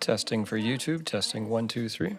Testing for YouTube, testing 1, 2, 3.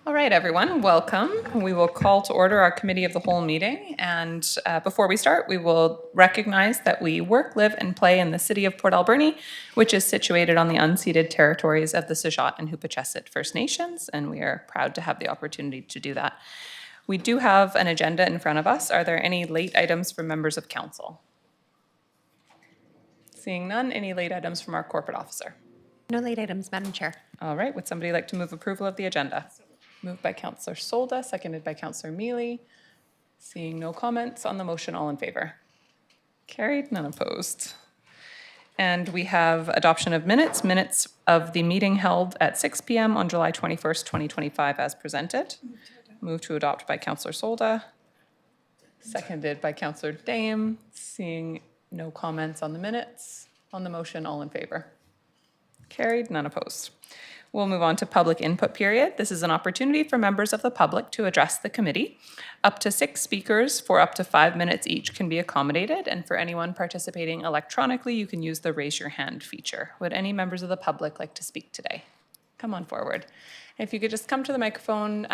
All right, everyone, welcome. We will call to order our Committee of the Whole meeting. And before we start, we will recognize that we work, live, and play in the city of Port Alberni, which is situated on the unceded territories of the Sajat and Hupachesit First Nations, and we are proud to have the opportunity to do that. We do have an agenda in front of us. Are there any late items from members of council? Seeing none, any late items from our corporate officer? No late items, Madam Chair. All right, would somebody like to move approval of the agenda? Moved by Councillor Solda, seconded by Councillor Mealy. Seeing no comments on the motion, all in favor? Carried, none opposed. And we have adoption of minutes of the meeting held at 6 p.m. on July 21st, 2025 as presented. Move to adopt by Councillor Solda, seconded by Councillor Dame. Seeing no comments on the minutes, on the motion, all in favor? Carried, none opposed. We'll move on to public input period. This is an opportunity for members of the public to address the committee. Up to 6 speakers for up to 5 minutes each can be accommodated, and for anyone participating electronically, you can use the raise your hand feature. Would any members of the public like to speak today? Come on forward. If you could just come to the microphone,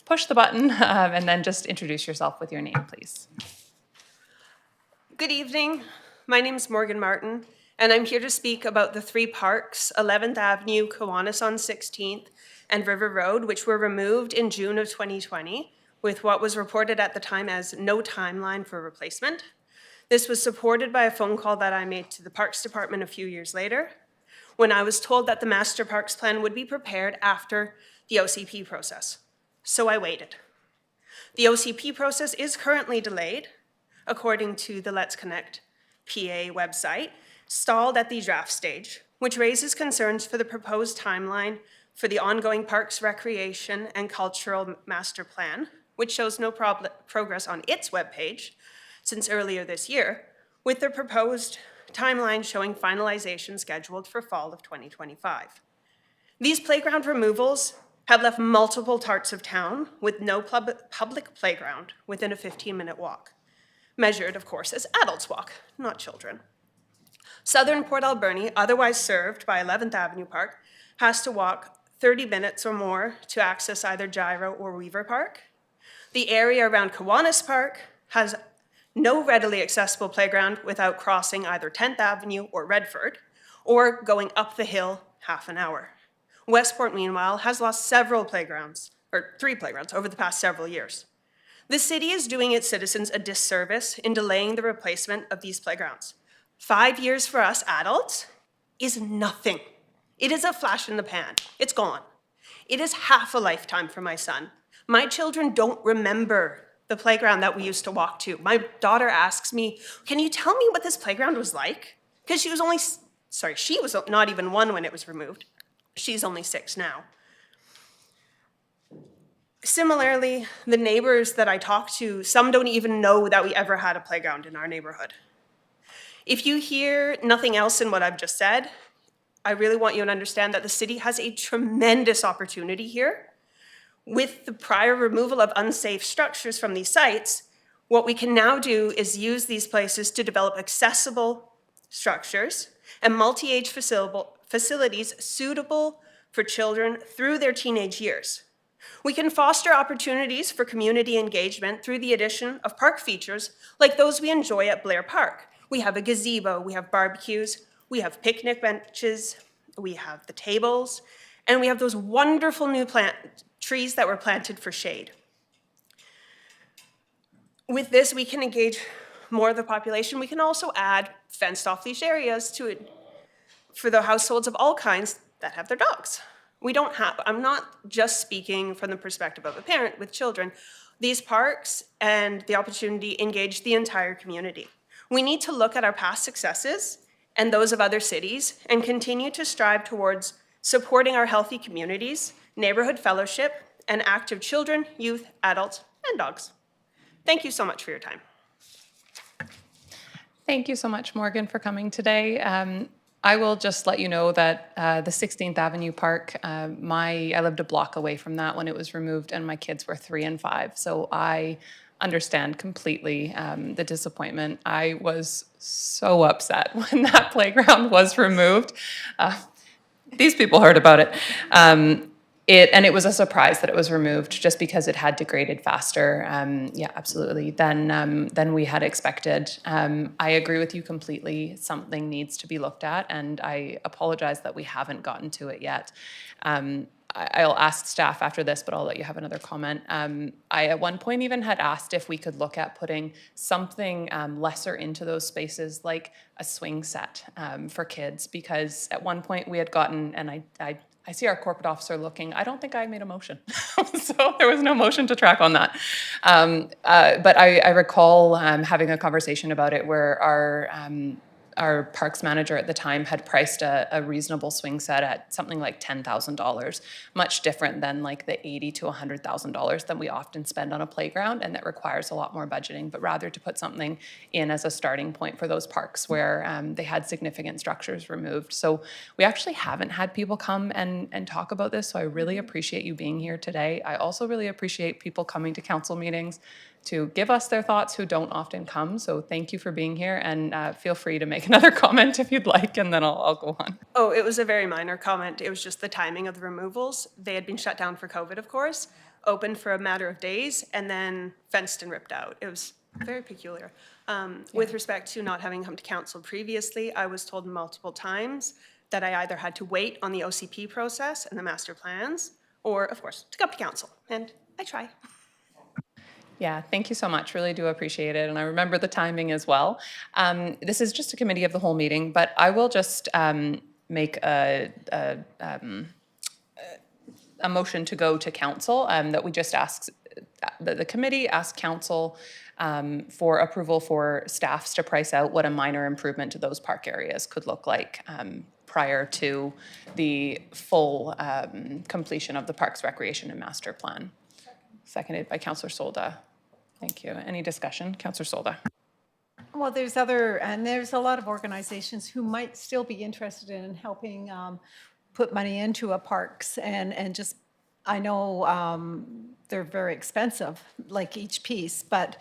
push the button, and then just introduce yourself with your name, please. Good evening. My name is Morgan Martin, and I'm here to speak about the 3 parks, 11th Avenue, Kiwanis on 16th, and River Road, which were removed in June of 2020 with what was reported at the time as no timeline for replacement. This was supported by a phone call that I made to the Parks Department a few years later, when I was told that the Master Parks Plan would be prepared after the OCP process. So I waited. The OCP process is currently delayed, according to the Let's Connect PA website, stalled at the draft stage, which raises concerns for the proposed timeline for the ongoing Parks, Recreation, and Cultural Master Plan, which shows no progress on its webpage since earlier this year, with the proposed timeline showing finalization scheduled for fall of 2025. These playground removals have left multiple parts of town with no public playground within a 15-minute walk, measured, of course, as adults walk, not children. Southern Port Alberni, otherwise served by 11th Avenue Park, has to walk 30 minutes or more to access either Gyro or Weaver Park. The area around Kiwanis Park has no readily accessible playground without crossing either 10th Avenue or Redford, or going up the hill half an hour. Westport, meanwhile, has lost several playgrounds, or 3 playgrounds, over the past several years. The city is doing its citizens a disservice in delaying the replacement of these playgrounds. 5 years for us adults is nothing. It is a flash in the pan. It's gone. It is half a lifetime for my son. My children don't remember the playground that we used to walk to. My daughter asks me, can you tell me what this playground was like? Because she was not even 1 when it was removed. She's only 6 now. Similarly, the neighbors that I talk to, some don't even know that we ever had a playground in our neighborhood. If you hear nothing else in what I've just said, I really want you to understand that the city has a tremendous opportunity here. With the prior removal of unsafe structures from these sites, what we can now do is use these places to develop accessible structures and multi-age facilities suitable for children through their teenage years. We can foster opportunities for community engagement through the addition of park features like those we enjoy at Blair Park. We have a gazebo, we have barbecues, we have picnic benches, we have the tables, and we have those wonderful new trees that were planted for shade. With this, we can engage more of the population. We can also add fenced off-leash areas to it for the households of all kinds that have their dogs. I'm not just speaking from the perspective of a parent with children. These parks and the opportunity engage the entire community. We need to look at our past successes and those of other cities and continue to strive towards supporting our healthy communities, neighborhood fellowship, and active children, youth, adults, and dogs. Thank you so much for your time. Thank you so much, Morgan, for coming today. I will just let you know that the 16th Avenue Park, I lived a block away from that when it was removed, and my kids were 3 and 5. So I understand completely the disappointment. I was so upset when that playground was removed. These people heard about it. it was a surprise that it was removed just because it had degraded faster, yeah, absolutely, than we had expected. I agree with you completely. Something needs to be looked at, and I apologize that we haven't gotten to it yet. I'll ask staff after this, but I'll let you have another comment. I at one point even had asked if we could look at putting something lesser into those spaces, like a swing set for kids, because at one point we had gotten, and I see our corporate officer looking. I don't think I made a motion. So there was no motion to track on that. But I recall having a conversation about it where our parks manager at the time had priced a reasonable swing set at something like $10,000, much different than like the $80,000 to $100,000 that we often spend on a playground, and that requires a lot more budgeting, but rather to put something in as a starting point for those parks where they had significant structures removed. So we actually haven't had people come and talk about this, so I really appreciate you being here today. I also really appreciate people coming to council meetings to give us their thoughts who don't often come. So thank you for being here, and feel free to make another comment if you'd like, and then I'll go on. Oh, it was a very minor comment. It was just the timing of the removals. They had been shut down for COVID, of course, open for a matter of days, and then fenced and ripped out. It was very peculiar. With respect to not having come to council previously, I was told multiple times that I either had to wait on the OCP process and the master plans, or, of course, to come to council. And I try. Yeah, thank you so much. Really do appreciate it. And I remember the timing as well. This is just a committee of the whole meeting, but I will just make a motion to go to council that we just ask, the committee ask council for approval for staffs to price out what a minor improvement to those park areas could look like prior to the full completion of the Parks, Recreation and Master Plan. Seconded by Councillor Solda. Thank you. Any discussion? Councillor Solda. Well, there's a lot of organizations who might still be interested in helping put money into a parks, and just, I know they're very expensive, like each piece, but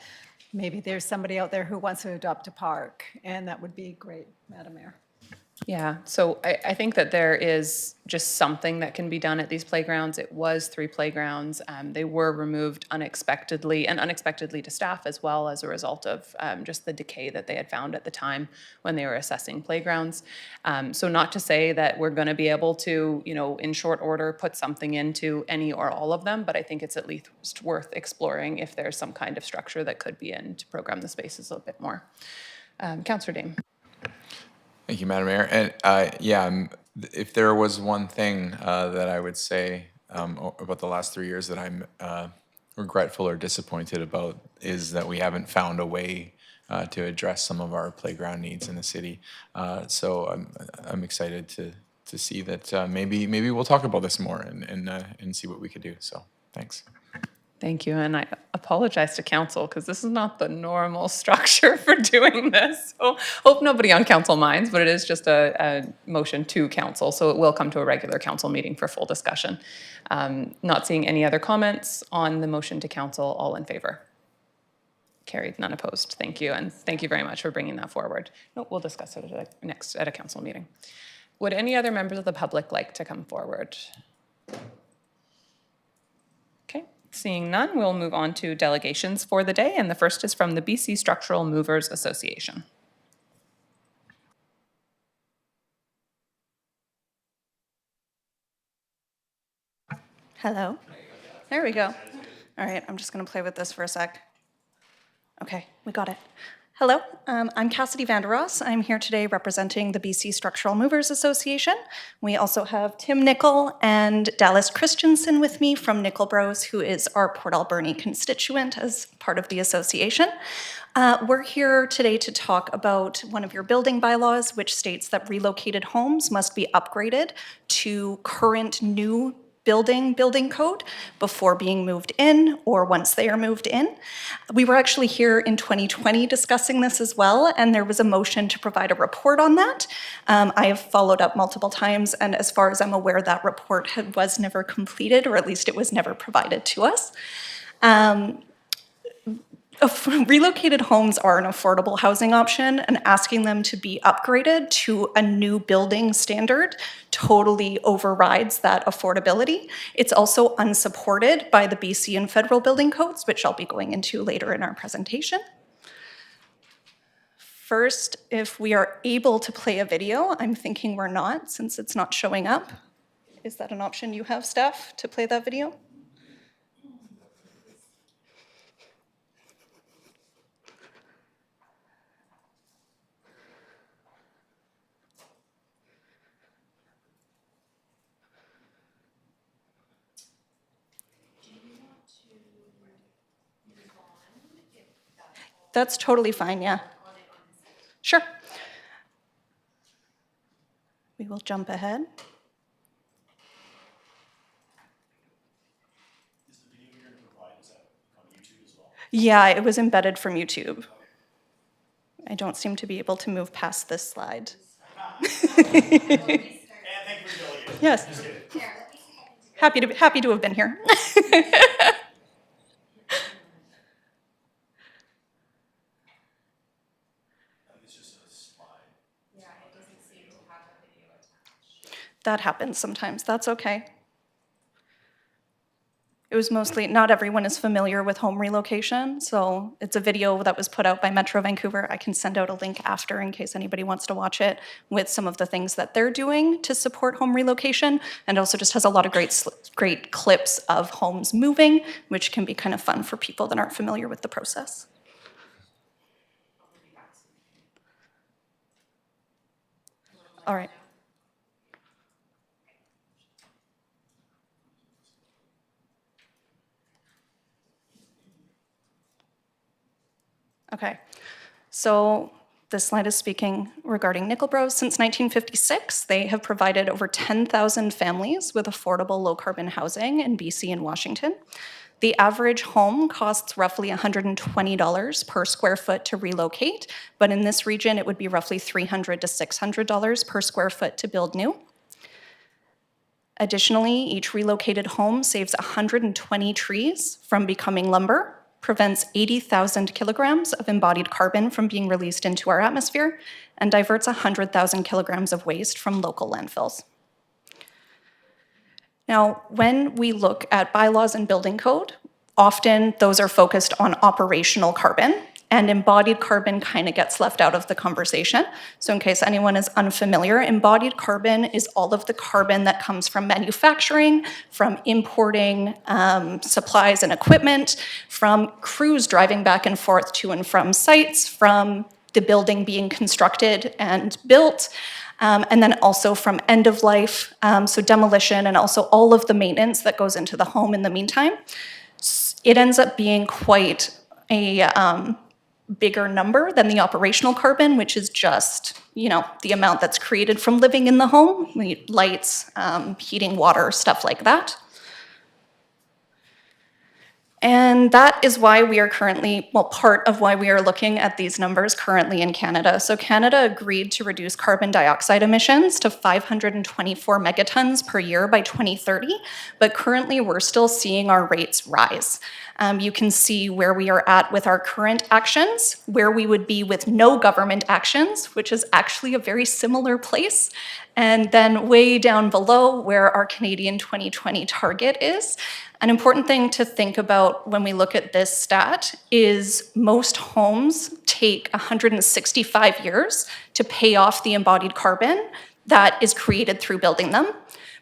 maybe there's somebody out there who wants to adopt a park, and that would be great, Madam Mayor. Yeah, so I think that there is just something that can be done at these playgrounds. It was 3 playgrounds. They were removed unexpectedly, and unexpectedly to staff as well, as a result of just the decay that they had found at the time when they were assessing playgrounds. So not to say that we're going to be able to, in short order, put something into any or all of them, but I think it's at least worth exploring if there's some kind of structure that could be in to program the spaces a little bit more. Councillor Dame. Thank you, Madam Mayor. And if there was one thing that I would say about the last 3 years that I'm regretful or disappointed about is that we haven't found a way to address some of our playground needs in the city. So I'm excited to see that maybe we'll talk about this more and see what we could do. So thanks. Thank you, and I apologize to council because this is not the normal structure for doing this. So hope nobody on council minds, but it is just a motion to council, so it will come to a regular council meeting for full discussion. Not seeing any other comments on the motion to council. All in favor? Carried, none opposed. Thank you, and thank you very much for bringing that forward. No, we'll discuss it next at a council meeting. Would any other members of the public like to come forward? Seeing none, we'll move on to delegations for the day, and the first is from the BC Structural Movers Association. Hello. There we go. All right, I'm just going to play with this for a sec. Okay, we got it. Hello, I'm Cassidy Vandeross. I'm here today representing the BC Structural Movers Association. We also have Tim Nickel and Dallas Christensen with me from Nickel Bros, who is our Port Alberni constituent as part of the association. We're here today to talk about one of your building bylaws, which states that relocated homes must be upgraded to current new building code before being moved in or once they are moved in. We were actually here in 2020 discussing this as well, and there was a motion to provide a report on that. I have followed up multiple times, and as far as I'm aware, that report was never completed, or at least it was never provided to us. Relocated homes are an affordable housing option, and asking them to be upgraded to a new building standard totally overrides that affordability. It's also unsupported by the BC and federal building codes, which I'll be going into later in our presentation. First, if we are able to play a video, I'm thinking we're not, since it's not showing up. Is that an option you have, staff, to play that video? That's totally fine, yeah. Sure. We will jump ahead. Yeah, it was embedded from YouTube. I don't seem to be able to move past this slide. Yes. Happy to have been here. That happens sometimes. That's okay. It was mostly, not everyone is familiar with home relocation, so it's a video that was put out by Metro Vancouver. I can send out a link after in case anybody wants to watch it with some of the things that they're doing to support home relocation, and also just has a lot of great clips of homes moving, which can be kind of fun for people that aren't familiar with the process. All right. Okay, so this slide is speaking regarding Nickel Bros. Since 1956, they have provided over 10,000 families with affordable low-carbon housing in BC and Washington. The average home costs roughly $120 per square foot to relocate, but in this region, it would be roughly $300 to $600 per square foot to build new. Additionally, each relocated home saves 120 trees from becoming lumber, prevents 80,000 kilograms of embodied carbon from being released into our atmosphere, and diverts 100,000 kilograms of waste from local landfills. Now, when we look at bylaws and building code, often those are focused on operational carbon, and embodied carbon kind of gets left out of the conversation. So in case anyone is unfamiliar, embodied carbon is all of the carbon that comes from manufacturing, from importing supplies and equipment, from crews driving back and forth to and from sites, from the building being constructed and built, and then also from end of life, so demolition, and also all of the maintenance that goes into the home in the meantime. It ends up being quite a bigger number than the operational carbon, which is just, the amount that's created from living in the home, lights, heating, water, stuff like that. And that is why we are currently, part of why we are looking at these numbers currently in Canada. So Canada agreed to reduce carbon dioxide emissions to 524 megatons per year by 2030, but currently we're still seeing our rates rise. You can see where we are at with our current actions, where we would be with no government actions, which is actually a very similar place, and then way down below where our Canadian 2020 target is. An important thing to think about when we look at this stat is most homes take 165 years to pay off the embodied carbon that is created through building them,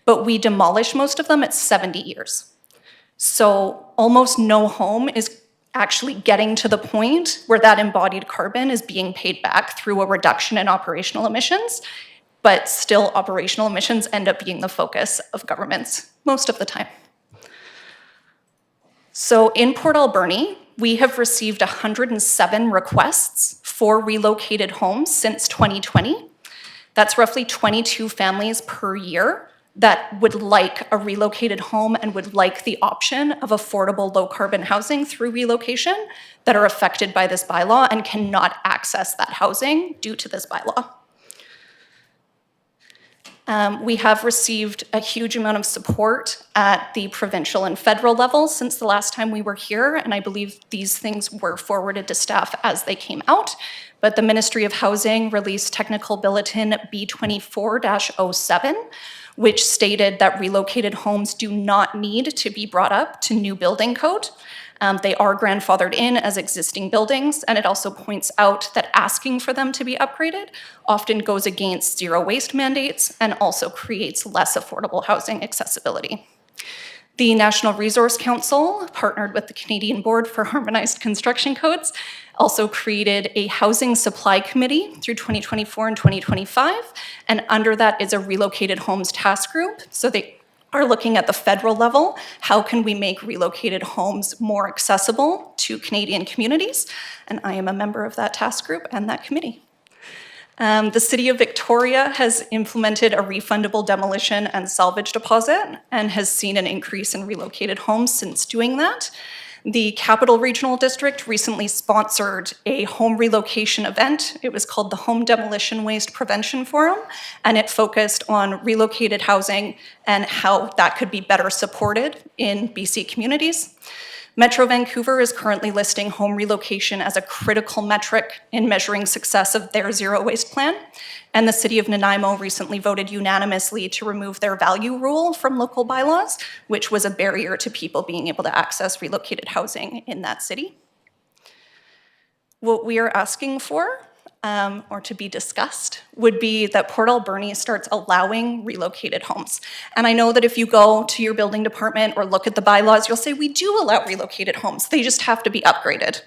but we demolish most of them at 70 years. So almost no home is actually getting to the point where that embodied carbon is being paid back through a reduction in operational emissions, but still operational emissions end up being the focus of governments most of the time. So in Port Alberni, we have received 107 requests for relocated homes since 2020. That's roughly 22 families per year that would like a relocated home and would like the option of affordable low-carbon housing through relocation that are affected by this bylaw and cannot access that housing due to this bylaw. We have received a huge amount of support at the provincial and federal level since the last time we were here, and I believe these things were forwarded to staff as they came out. But the Ministry of Housing released Technical Bulletin B24-07, which stated that relocated homes do not need to be brought up to new building code. They are grandfathered in as existing buildings, and it also points out that asking for them to be upgraded often goes against zero waste mandates and also creates less affordable housing accessibility. The National Resource Council, partnered with the Canadian Board for Harmonized Construction Codes, also created a housing supply committee through 2024 and 2025, and under that is a relocated homes task group. So they are looking at the federal level, how can we make relocated homes more accessible to Canadian communities? And I am a member of that task group and that committee. The City of Victoria has implemented a refundable demolition and salvage deposit and has seen an increase in relocated homes since doing that. The Capital Regional District recently sponsored a home relocation event. It was called the Home Demolition Waste Prevention Forum, and it focused on relocated housing and how that could be better supported in BC communities. Metro Vancouver is currently listing home relocation as a critical metric in measuring success of their zero waste plan. And the City of Nanaimo recently voted unanimously to remove their value rule from local bylaws, which was a barrier to people being able to access relocated housing in that city. What we are asking for, or to be discussed, would be that Port Alberni starts allowing relocated homes. And I know that if you go to your building department or look at the bylaws, you'll say, we do allow relocated homes. They just have to be upgraded.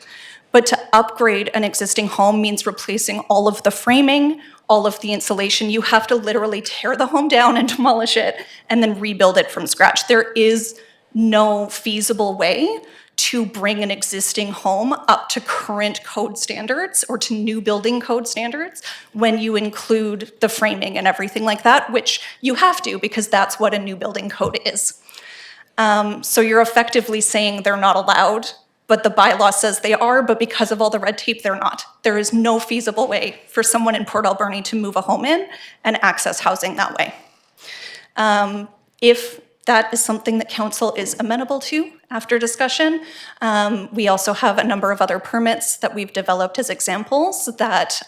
But to upgrade an existing home means replacing all of the framing, all of the insulation. You have to literally tear the home down and demolish it and then rebuild it from scratch. There is no feasible way to bring an existing home up to current code standards or to new building code standards when you include the framing and everything like that, which you have to because that's what a new building code is. So you're effectively saying they're not allowed, but the bylaw says they are, but because of all the red tape, they're not. There is no feasible way for someone in Port Alberni to move a home in and access housing that way. If that is something that council is amenable to after discussion. We also have a number of other permits that we've developed as examples that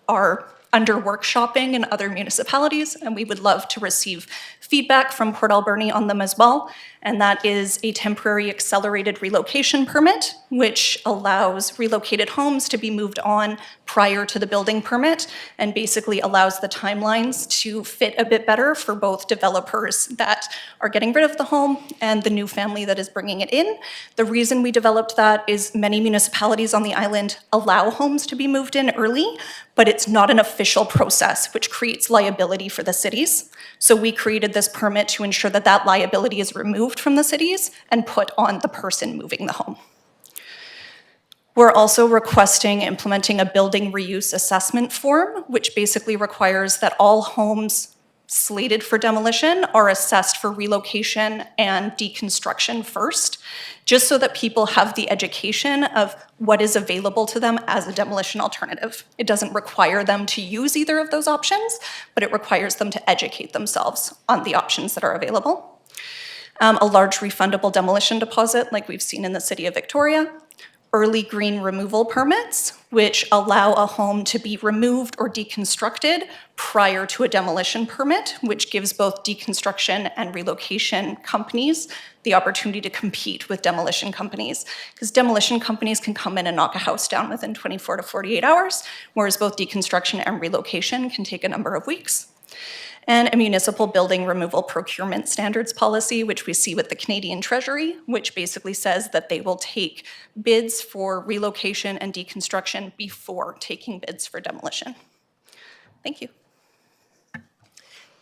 are under workshopping in other municipalities, and we would love to receive feedback from Port Alberni on them as well. And that is a temporary accelerated relocation permit, which allows relocated homes to be moved on prior to the building permit and basically allows the timelines to fit a bit better for both developers that are getting rid of the home and the new family that is bringing it in. The reason we developed that is many municipalities on the island allow homes to be moved in early, but it's not an official process, which creates liability for the cities. So we created this permit to ensure that that liability is removed from the cities and put on the person moving the home. We're also requesting implementing a building reuse assessment form, which basically requires that all homes slated for demolition are assessed for relocation and deconstruction first, just so that people have the education of what is available to them as a demolition alternative. It doesn't require them to use either of those options, but it requires them to educate themselves on the options that are available. A large refundable demolition deposit like we've seen in the City of Victoria. Early green removal permits, which allow a home to be removed or deconstructed prior to a demolition permit, which gives both deconstruction and relocation companies the opportunity to compete with demolition companies. Because demolition companies can come in and knock a house down within 24 to 48 hours, whereas both deconstruction and relocation can take a number of weeks. And a municipal building removal procurement standards policy, which we see with the Canadian Treasury, which basically says that they will take bids for relocation and deconstruction before taking bids for demolition. Thank you.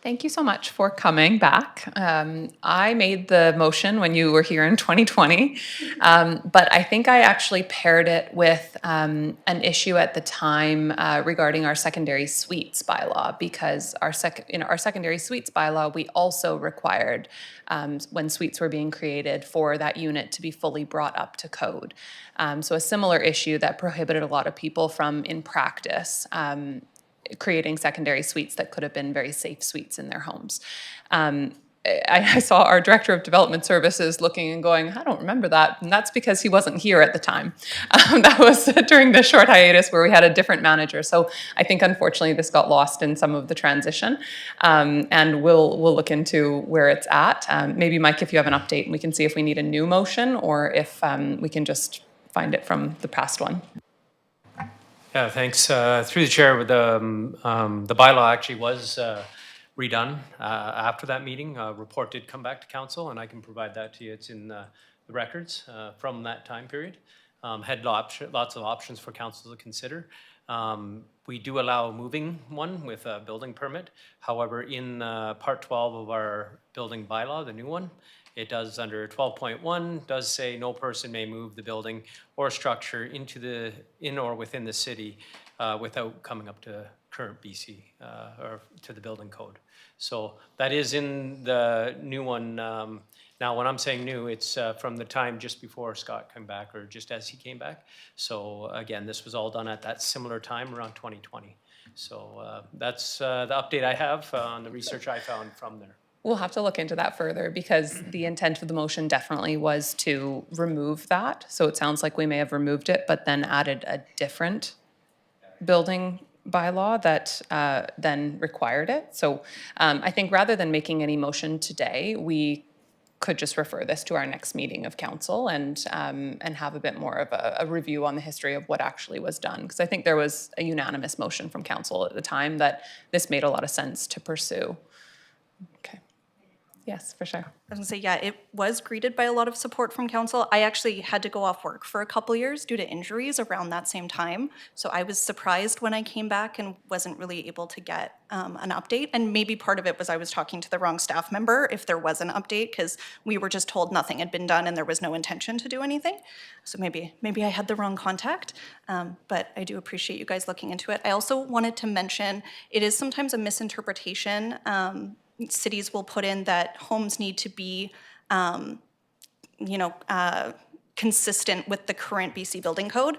Thank you so much for coming back. I made the motion when you were here in 2020, but I think I actually paired it with an issue at the time regarding our secondary suites bylaw, because in our secondary suites bylaw, we also required when suites were being created for that unit to be fully brought up to code. So a similar issue that prohibited a lot of people from, in practice, creating secondary suites that could have been very safe suites in their homes. I saw our director of development services looking and going, I don't remember that. And that's because he wasn't here at the time. That was during the short hiatus where we had a different manager. So I think unfortunately this got lost in some of the transition. And we'll look into where it's at. Maybe Mike, if you have an update, we can see if we need a new motion or if we can just find it from the past one. Yeah, thanks. Through the chair, the bylaw actually was redone after that meeting. A report did come back to council, and I can provide that to you. It's in the records from that time period. Had lots of options for council to consider. We do allow moving one with a building permit. However, in part 12 of our building bylaw, the new one, it does under 12.1 does say no person may move the building or structure in or within the city without coming up to current BC or to the building code. So that is in the new one. Now, when I'm saying new, it's from the time just before Scott came back or just as he came back. So again, this was all done at that similar time around 2020. So that's the update I have on the research I found from there. We'll have to look into that further because the intent of the motion definitely was to remove that. So it sounds like we may have removed it, but then added a different building bylaw that then required it. So I think rather than making any motion today, we could just refer this to our next meeting of council and have a bit more of a review on the history of what actually was done. Because I think there was a unanimous motion from council at the time that this made a lot of sense to pursue. Okay. Yes, for sure. I was gonna say, yeah, it was greeted by a lot of support from council. I actually had to go off work for a couple years due to injuries around that same time. So I was surprised when I came back and wasn't really able to get an update. And maybe part of it was I was talking to the wrong staff member if there was an update, because we were just told nothing had been done and there was no intention to do anything. So maybe I had the wrong contact, but I do appreciate you guys looking into it. I also wanted to mention, it is sometimes a misinterpretation. Cities will put in that homes need to be, consistent with the current BC building code.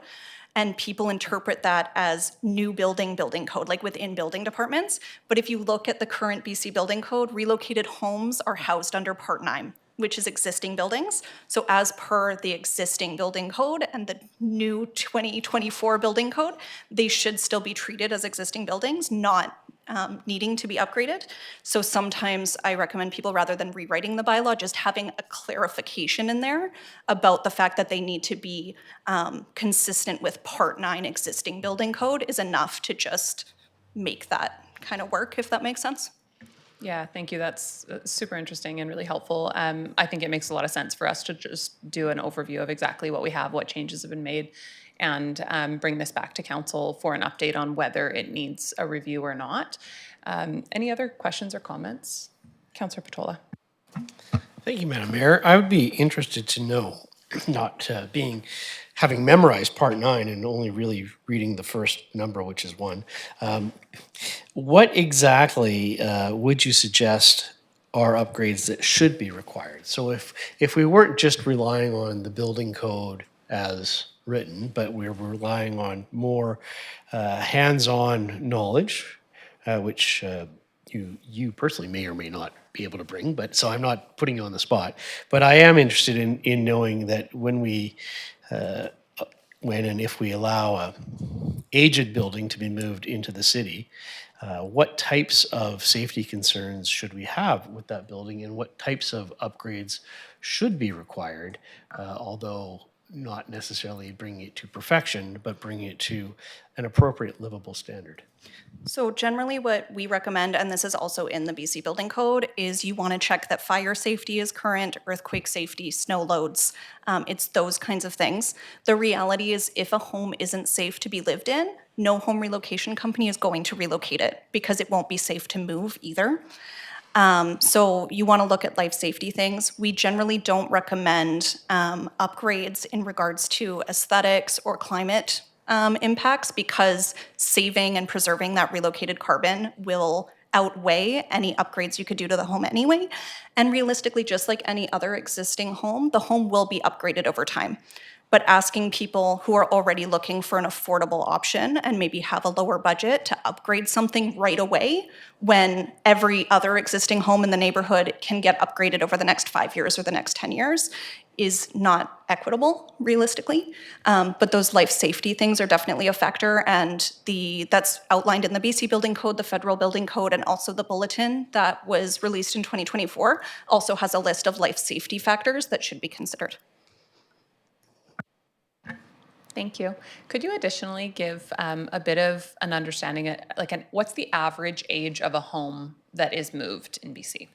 And people interpret that as new building code, like within building departments. But if you look at the current BC building code, relocated homes are housed under Part 9, which is existing buildings. So as per the existing building code and the new 2024 building code, they should still be treated as existing buildings, not needing to be upgraded. So sometimes I recommend people, rather than rewriting the bylaw, just having a clarification in there about the fact that they need to be consistent with Part 9 existing building code is enough to just make that kind of work, if that makes sense. Yeah, thank you. That's super interesting and really helpful. I think it makes a lot of sense for us to just do an overview of exactly what we have, what changes have been made, and bring this back to council for an update on whether it needs a review or not. Any other questions or comments? Councillor Patola. Thank you, Madam Mayor. I would be interested to know, not having memorized Part 9 and only really reading the first number, which is 1, what exactly would you suggest are upgrades that should be required? So if we weren't just relying on the building code as written, but we're relying on more hands-on knowledge, which you personally may or may not be able to bring, but so I'm not putting you on the spot. But I am interested in knowing that when and if we allow a aged building to be moved into the city, what types of safety concerns should we have with that building, and what types of upgrades should be required, although not necessarily bringing it to perfection, but bringing it to an appropriate livable standard? So generally what we recommend, and this is also in the BC Building Code, is you want to check that fire safety is current, earthquake safety, snow loads. It's those kinds of things. The reality is if a home isn't safe to be lived in, no home relocation company is going to relocate it because it won't be safe to move either. So you want to look at life safety things. We generally don't recommend upgrades in regards to aesthetics or climate impacts, because saving and preserving that relocated carbon will outweigh any upgrades you could do to the home anyway. And realistically, just like any other existing home, the home will be upgraded over time. but asking people who are already looking for an affordable option and maybe have a lower budget to upgrade something right away when every other existing home in the neighborhood can get upgraded over the next 5 years or the next 10 years is not equitable, realistically. But those life safety things are definitely a factor, and that's outlined in the BC Building Code, the Federal Building Code, and also the bulletin that was released in 2024 also has a list of life safety factors that should be considered. Thank you. Could you additionally give a bit of an understanding, what's the average age of a home that is moved in BC?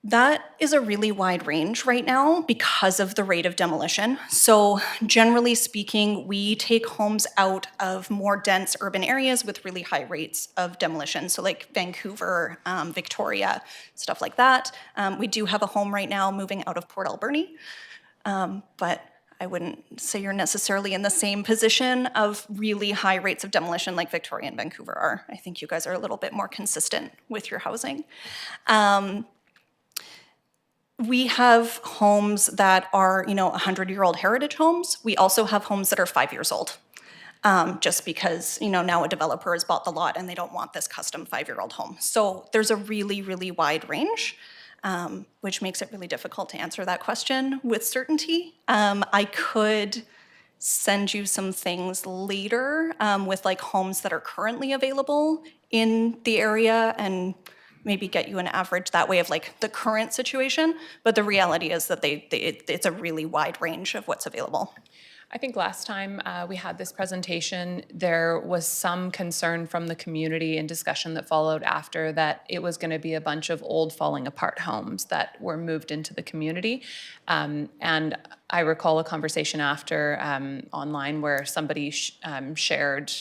That is a really wide range right now because of the rate of demolition. So generally speaking, we take homes out of more dense urban areas with really high rates of demolition. So like Vancouver, Victoria, stuff like that. We do have a home right now moving out of Port Alberni, but I wouldn't say you're necessarily in the same position of really high rates of demolition like Victoria and Vancouver are. I think you guys are a little bit more consistent with your housing. We have homes that are, 100-year-old heritage homes. We also have homes that are 5 years old. Just because, now a developer has bought the lot and they don't want this custom 5-year-old home. So there's a really, really wide range, which makes it really difficult to answer that question with certainty. I could send you some things later with like homes that are currently available in the area and maybe get you an average that way of like the current situation. But the reality is that it's a really wide range of what's available. I think last time we had this presentation, there was some concern from the community and discussion that followed after that it was going to be a bunch of old falling apart homes that were moved into the community. And I recall a conversation after online where somebody shared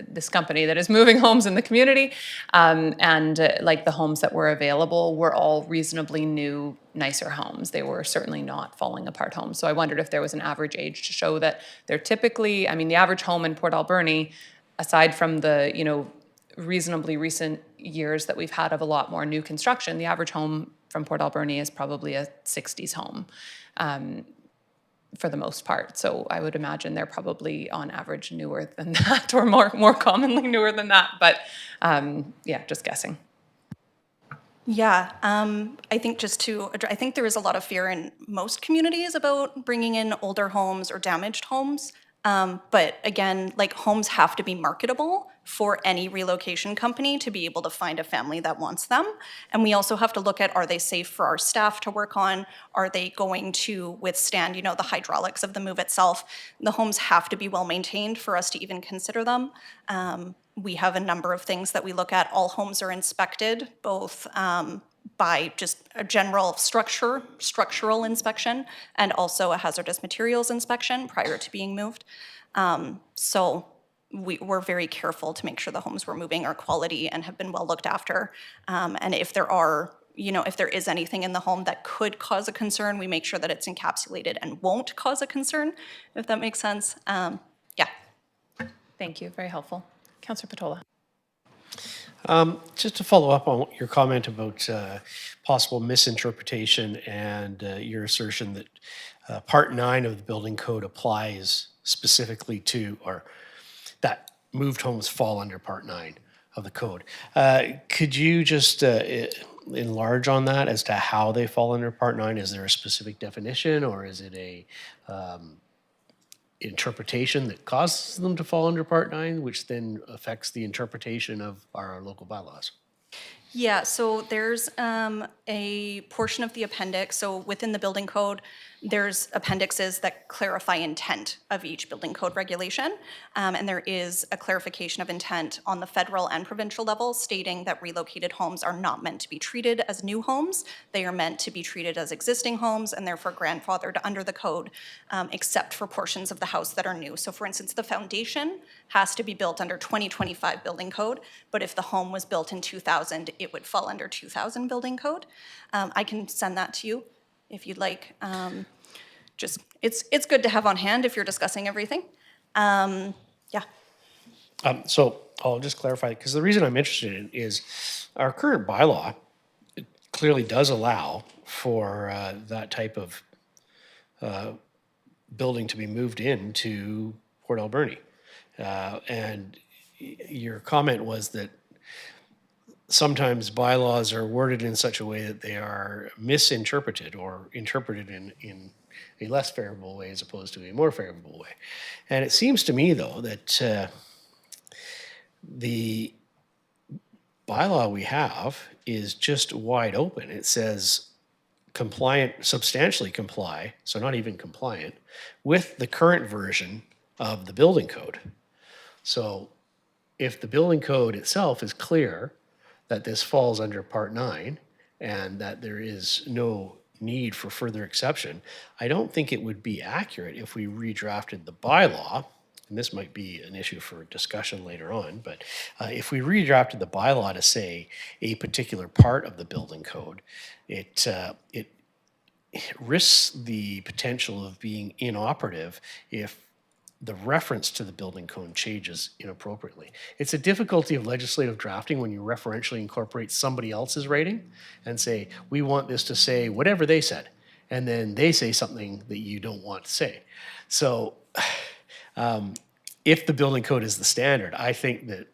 this company that is moving homes in the community, like the homes that were available were all reasonably new, nicer homes. They were certainly not falling apart homes. So I wondered if there was an average age to show that they're typically, the average home in Port Alberni, aside from the, reasonably recent years that we've had of a lot more new construction, the average home from Port Alberni is probably a 60s home. For the most part. So I would imagine they're probably on average newer than that or more commonly newer than that. But just guessing. Yeah, I think I think there is a lot of fear in most communities about bringing in older homes or damaged homes. But again, like homes have to be marketable for any relocation company to be able to find a family that wants them. And we also have to look at, are they safe for our staff to work on? Are they going to withstand, the hydraulics of the move itself? The homes have to be well maintained for us to even consider them. We have a number of things that we look at. All homes are inspected, both by just a general structural inspection, and also a hazardous materials inspection prior to being moved. So we're very careful to make sure the homes we're moving are quality and have been well looked after. And if there are, if there is anything in the home that could cause a concern, we make sure that it's encapsulated and won't cause a concern, if that makes sense. Thank you, very helpful. Councillor Patola. Just to follow up on your comment about possible misinterpretation and your assertion that Part 9 of the Building Code applies specifically to, or that moved homes fall under Part 9 of the code. Could you just enlarge on that as to how they fall under Part 9? Is there a specific definition, or is it a interpretation that causes them to fall under Part 9, which then affects the interpretation of our local bylaws? Yeah, so there's a portion of the appendix. So within the building code, there's appendixes that clarify intent of each building code regulation. And there is a clarification of intent on the federal and provincial level stating that relocated homes are not meant to be treated as new homes. They are meant to be treated as existing homes and therefore grandfathered under the code, except for portions of the house that are new. So for instance, the foundation has to be built under 2025 building code, but if the home was built in 2000, it would fall under 2000 building code. I can send that to you if you'd like. It's good to have on hand if you're discussing everything. So I'll just clarify, because the reason I'm interested in is our current bylaw clearly does allow for that type of building to be moved into Port Alberni. And your comment was that sometimes bylaws are worded in such a way that they are misinterpreted or interpreted in a less favorable way as opposed to a more favorable way. And it seems to me, though, that the bylaw we have is just wide open. It says compliant, substantially comply, so not even compliant, with the current version of the building code. So if the building code itself is clear that this falls under Part 9 and that there is no need for further exception, I don't think it would be accurate if we redrafted the bylaw, and this might be an issue for discussion later on, but if we redrafted the bylaw to say a particular part of the building code, it risks the potential of being inoperative if the reference to the building code changes inappropriately. It's a difficulty of legislative drafting when you referentially incorporate somebody else's writing and say, we want this to say whatever they said, and then they say something that you don't want to say. So if the building code is the standard, I think that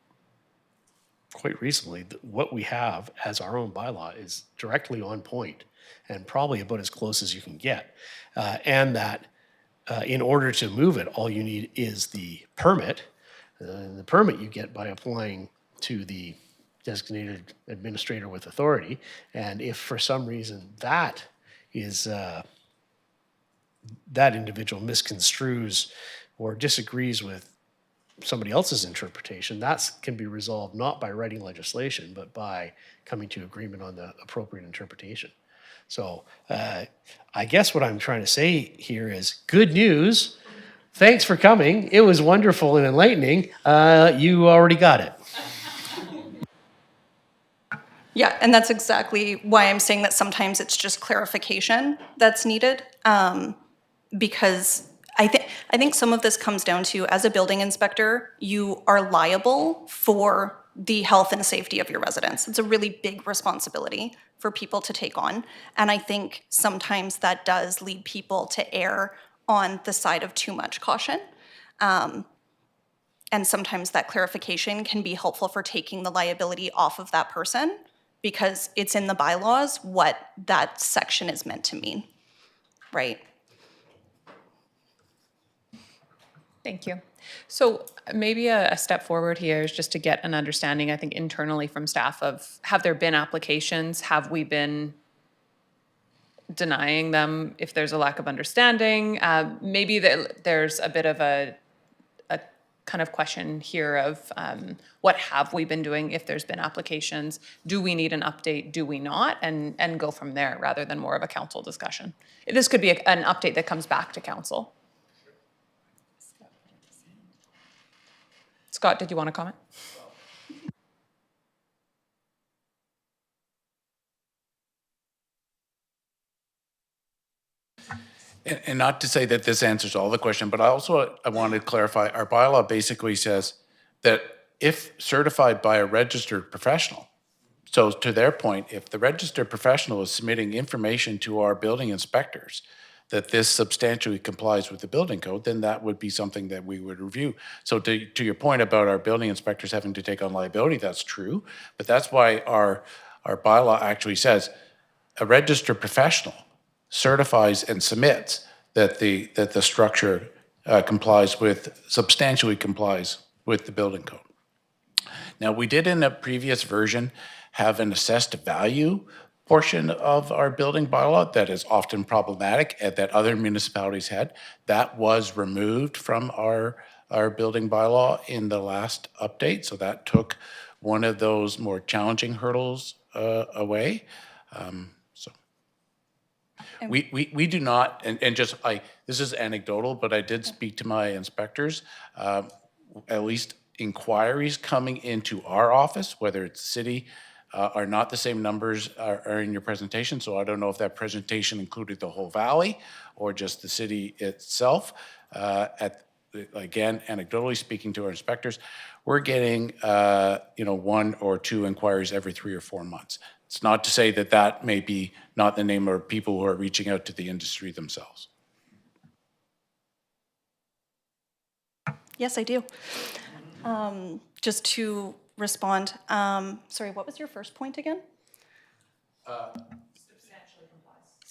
quite reasonably, what we have as our own bylaw is directly on point and probably about as close as you can get. And that in order to move it, all you need is the permit. The permit you get by applying to the designated administrator with authority. And if for some reason that is that individual misconstrues or disagrees with somebody else's interpretation, that can be resolved not by writing legislation, but by coming to agreement on the appropriate interpretation. So I guess what I'm trying to say here is good news. Thanks for coming. It was wonderful and enlightening. You already got it. Yeah, and that's exactly why I'm saying that sometimes it's just clarification that's needed, because I think some of this comes down to, as a building inspector, you are liable for the health and safety of your residents. It's a really big responsibility for people to take on, and I think sometimes that does lead people to err on the side of too much caution. And sometimes that clarification can be helpful for taking the liability off of that person, because it's in the bylaws what that section is meant to mean, right? Thank you. So maybe a step forward here is just to get an understanding, I think, internally from staff of, have there been applications? Have we been denying them if there's a lack of understanding? Maybe there's a bit of a kind of question here of what have we been doing if there's been applications? Do we need an update? Do we not? And go from there rather than more of a council discussion. This could be an update that comes back to council. Scott, did you want to comment? And not to say that this answers all the question, but I wanted to clarify, our bylaw basically says that if certified by a registered professional, so to their point, if the registered professional is submitting information to our building inspectors that this substantially complies with the building code, then that would be something that we would review. So to your point about our building inspectors having to take on liability, that's true, but that's why our bylaw actually says a registered professional certifies and submits that the structure substantially complies with the building code. Now, we did in a previous version have an assessed value portion of our building bylaw that is often problematic and that other municipalities had. That was removed from our building bylaw in the last update, so that took one of those more challenging hurdles away. We do not, and just this is anecdotal, but I did speak to my inspectors, at least inquiries coming into our office, whether it's city, are not the same numbers are in your presentation, so I don't know if that presentation included the whole valley or just the city itself. Again, anecdotally speaking to our inspectors, we're getting one or two inquiries every 3 or 4 months. It's not to say that that may be not the name of people who are reaching out to the industry themselves. Yes, I do. Just to respond, sorry, what was your first point again?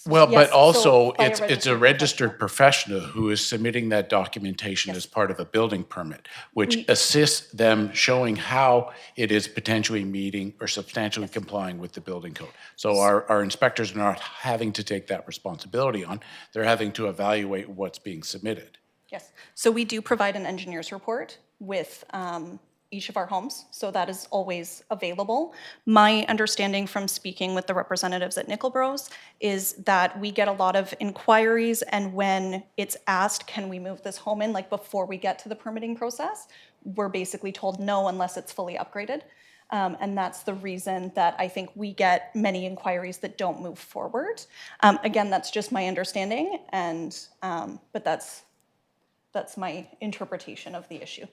Well, Yes, but so also by a it's a registered registered professional who is submitting that documentation Yes. as part of a building permit, which We- assists them showing how it is potentially meeting or substantially complying with the building code. So our inspectors are not having to take that responsibility on, they're having to evaluate what's being submitted. Yes, so we do provide an engineer's report with each of our homes, so that is always available. My understanding from speaking with the representatives at Nickel Bros is that we get a lot of inquiries, and when it's asked, can we move this home in, like before we get to the permitting process, we're basically told no unless it's fully upgraded. And that's the reason that I think we get many inquiries that don't move forward. Again, that's just my understanding, and but that's my interpretation of the issue.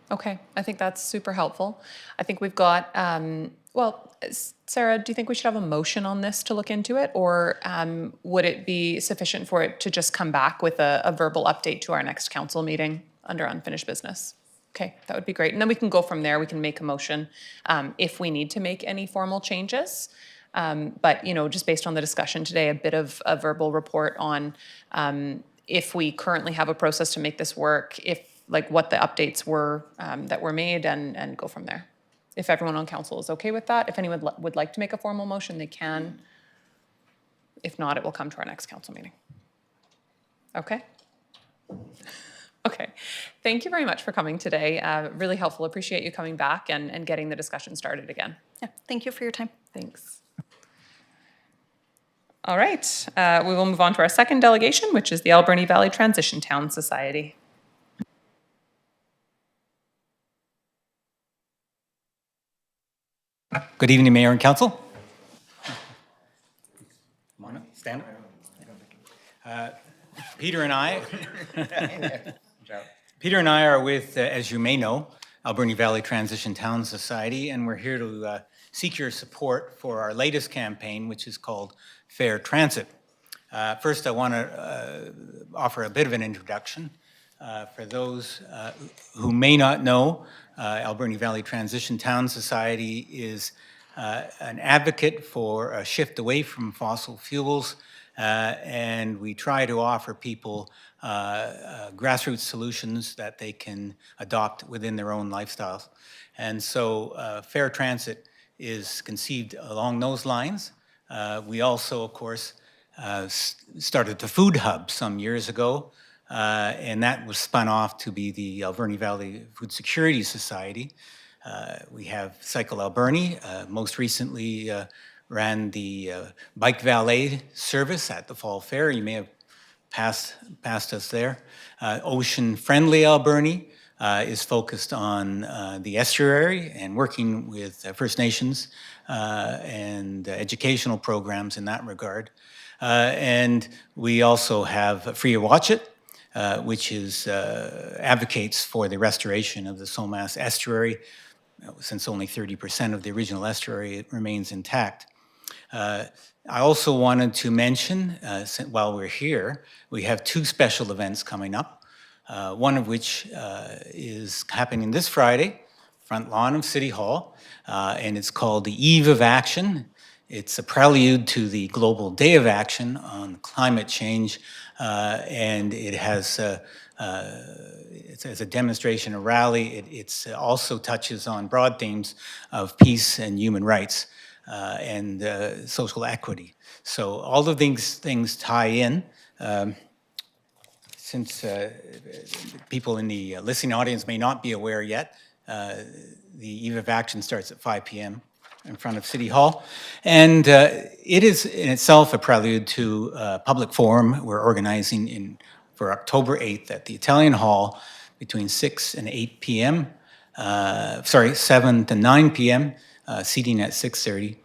Okay, I think that's super helpful. I think we've got, well, Sarah, do you think we should have a motion on this to look into it? Or would it be sufficient for it to just come back with a verbal update to our next council meeting under unfinished business? Okay, that would be great. And then we can go from there. We can make a motion if we need to make any formal changes. But, you know, just based on the discussion today, a bit of a verbal report on if we currently have a process to make this work, if like what the updates were that were made, and go from there. If everyone on council is okay with that, if anyone would like to make a formal motion, they can. If not, it will come to our next council meeting. Okay? Okay. Thank you very much for coming today. Really helpful. Appreciate you coming back and getting the discussion started again. Yeah, thank you for your time. Thanks. All right. We will move on to our second delegation, which is the Alberni Valley Transition Town Society. Good evening, Mayor and Council. Come on up, stand up. Peter and I are with, as you may know, Alberni Valley Transition Town Society, and we're here to seek your support for our latest campaign, which is called Fair Transit. First, I want to offer a bit of an introduction. For those who may not know, Alberni Valley Transition Town Society is an advocate for a shift away from fossil fuels, and we try to offer people grassroots solutions that they can adopt within their own lifestyles. And so Fair Transit is conceived along those lines. We also, of course, started the Food Hub some years ago, and that was spun off to be the Alberni Valley Food Security Society. We have Cycle Alberni, most recently ran the bike valet service at the Fall Fair. You may have passed us there. Ocean Friendly Alberni is focused on the estuary and working with First Nations and educational programs in that regard. And we also have Free Watch It, which is advocates for the restoration of the Somas estuary. Since only 30% of the original estuary remains intact. I also wanted to mention, while we're here, we have two special events coming up. One of which is happening this Friday, front lawn of City Hall, and it's called the Eve of Action. It's a prelude to the Global Day of Action on climate change, and it has it's a demonstration, a rally. It also touches on broad themes of peace and human rights and social equity. So all of these things tie in. Since people in the listening audience may not be aware yet, the Eve of Action starts at 5 p.m. in front of City Hall. And it is in itself a prelude to a public forum we're organizing for October 8th at the Italian Hall between 6 and 8 p.m. 7 to 9 p.m., seating at 6:30.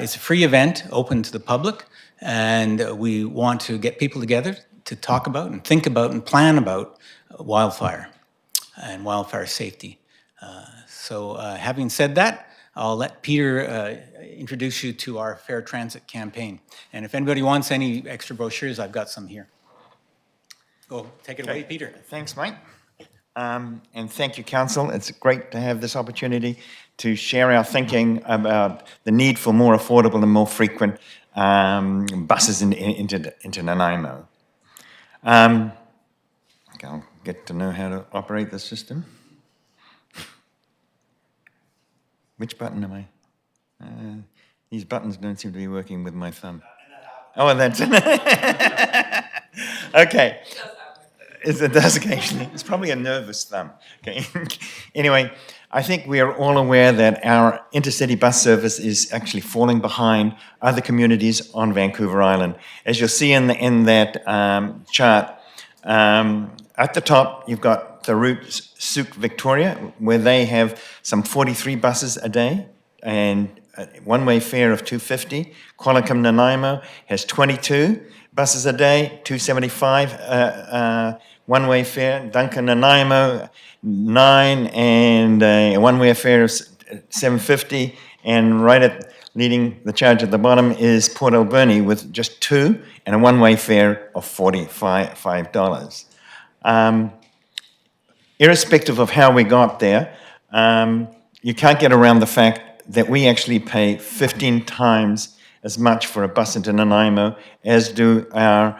It's a free event, open to the public, and we want to get people together to talk about and think about and plan about wildfire and wildfire safety. So having said that, I'll let Peter introduce you to our Fair Transit campaign. And if anybody wants any extra brochures, I've got some here. Go, take it away, Peter. Thanks, mate. And thank you, Council. It's great to have this opportunity to share our thinking about the need for more affordable and more frequent buses into Nanaimo. I'll get to know how to operate the system. Which button am I? These buttons don't seem to be working with my thumb. Oh, that's okay. It does occasionally. It's probably a nervous thumb. Okay. Anyway, I think we are all aware that our intercity bus service is actually falling behind other communities on Vancouver Island. As you'll see in that chart, at the top, you've got the route Souk Victoria, where they have some 43 buses a day and a one-way fare of $2.50. Qualicum Nanaimo has 22 buses a day, $2.75 one-way fare. Duncan Nanaimo, 9, and a one-way fare of $7.50. And leading the charge at the bottom is Port Alberni with just 2 and a one-way fare of $45. Irrespective of how we got there, you can't get around the fact that we actually pay 15 times as much for a bus into Nanaimo as do our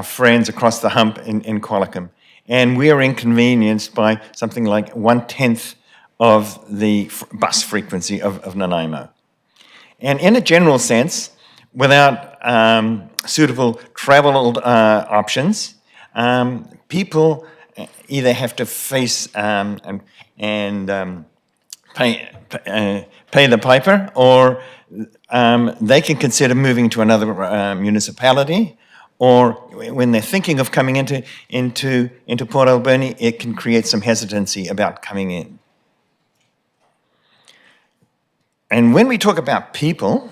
friends across the hump in Qualicum. And we are inconvenienced by something like 1/10 of the bus frequency of Nanaimo. And in a general sense, without suitable travel options, people either have to face and pay the piper, or they can consider moving to another municipality, or when they're thinking of coming into Port Alberni, it can create some hesitancy about coming in. And when we talk about people,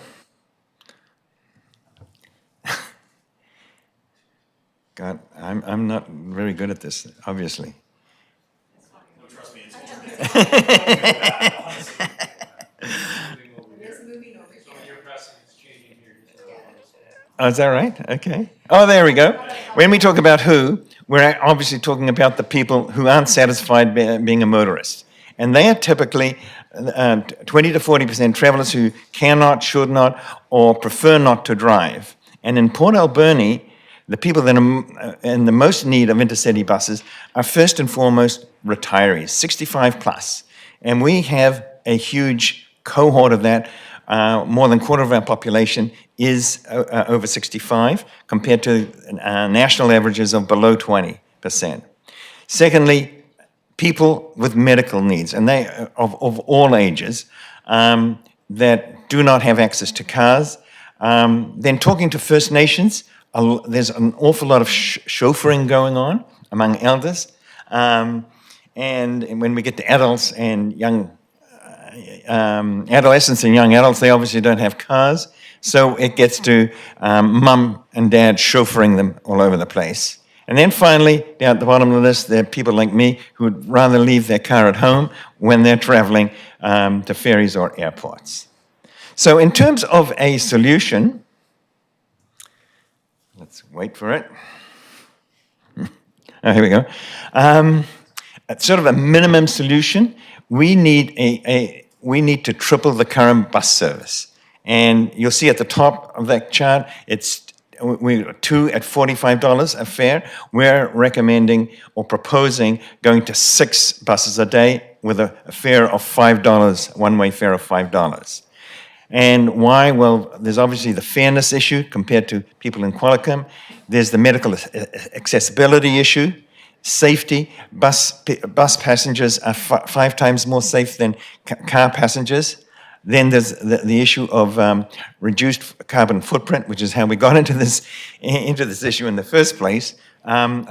God, I'm not very good at this, obviously. Oh, is that right? Okay. Oh, there we go. When we talk about who, we're obviously talking about the people who aren't satisfied being a motorist. And they are typically 20 to 40% travelers who cannot, should not, or prefer not to drive. And in Port Alberni, the people that are in the most need of intercity buses are first and foremost retirees, 65 plus. And we have a huge cohort of that. More than a quarter of our population is over 65, compared to national averages of below 20%. Secondly, people with medical needs, and they of all ages, that do not have access to cars. Then talking to First Nations, there's an awful lot of chauffeuring going on among elders. And when we get to adults and young adolescents and young adults, they obviously don't have cars. So it gets to mum and dad chauffeuring them all over the place. And then finally, down at the bottom of the list, there are people like me who would rather leave their car at home when they're traveling to ferries or airports. So in terms of a solution, let's wait for it. Oh, here we go. Sort of a minimum solution, we need to triple the current bus service. And you'll see at the top of that chart, we're 2 at $45 a fare. We're recommending or proposing going to 6 buses a day with a fare of $5, one-way fare of $5. And why? Well, there's obviously the fairness issue compared to people in Qualicum. There's the medical accessibility issue, safety. Bus passengers are 5 times more safe than car passengers. Then there's the issue of reduced carbon footprint, which is how we got into this issue in the first place. On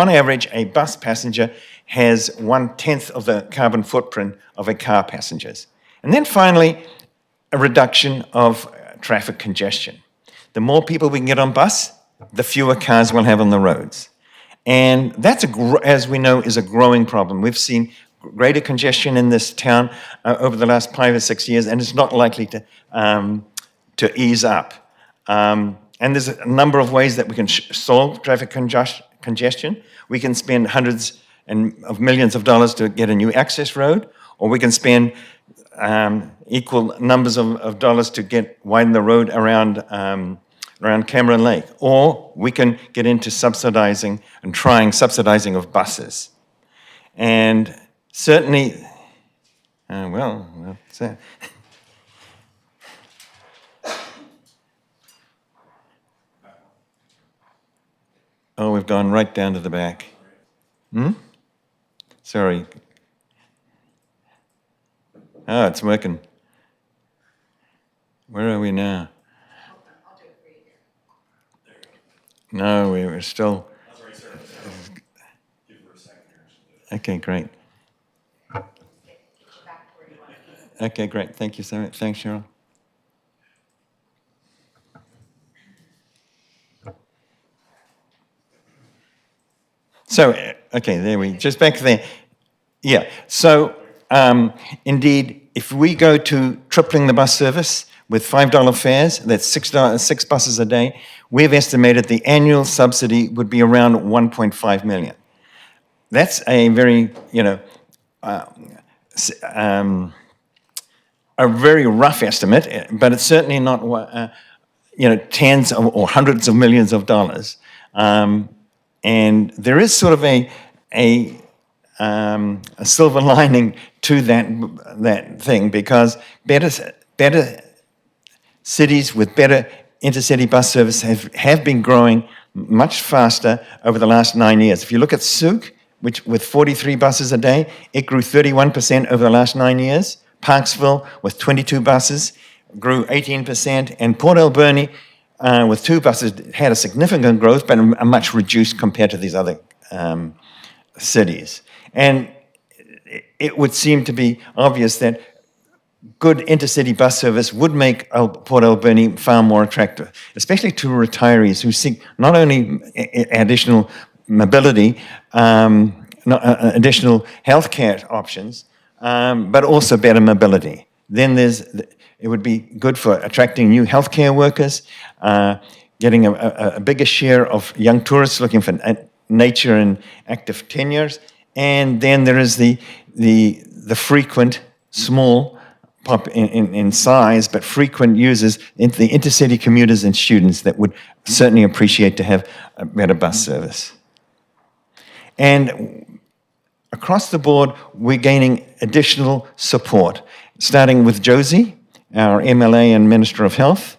average, a bus passenger has 1/10 of the carbon footprint of a car passenger's. And then finally, a reduction of traffic congestion. The more people we can get on bus, the fewer cars we'll have on the roads. And that's, as we know, is a growing problem. We've seen greater congestion in this town over the last 5 or 6 years, and it's not likely to ease up. And there's a number of ways that we can solve traffic congestion. We can spend hundreds of millions of dollars to get a new access road, or we can spend equal numbers of dollars to widen the road around Cameron Lake, or we can get into subsidizing of buses. And certainly, what's that? Oh, we've gone right down to the back. Sorry. Oh, it's working. Where are we now? No, we were still. Okay, great. Okay, great. Thank you so much. Thanks, Cheryl. So, okay, there we just back there. Yeah. So, indeed, if we go to tripling the bus service with $5 fares, that's six buses a day, we've estimated the annual subsidy would be around 1.5 million. That's a very, a very rough estimate, but it's certainly not, tens or hundreds of millions of dollars. And there is sort of a silver lining to that thing, because better cities with better intercity bus service have been growing much faster over the last 9 years. If you look at Souk, which with 43 buses a day, it grew 31% over the last 9 years. Parksville, with 22 buses, grew 18%. And Port Alberni, with 2 buses, had a significant growth, but a much reduced compared to these other cities. And it would seem to be obvious that good intercity bus service would make Port Alberni far more attractive, especially to retirees who seek not only additional mobility, additional healthcare options, but also better mobility. Then it would be good for attracting new healthcare workers, getting a bigger share of young tourists looking for nature and active tenures. And then there is the frequent, small in size, but frequent users, the intercity commuters and students that would certainly appreciate to have a better bus service. And across the board, we're gaining additional support, starting with Josie, our MLA and Minister of Health.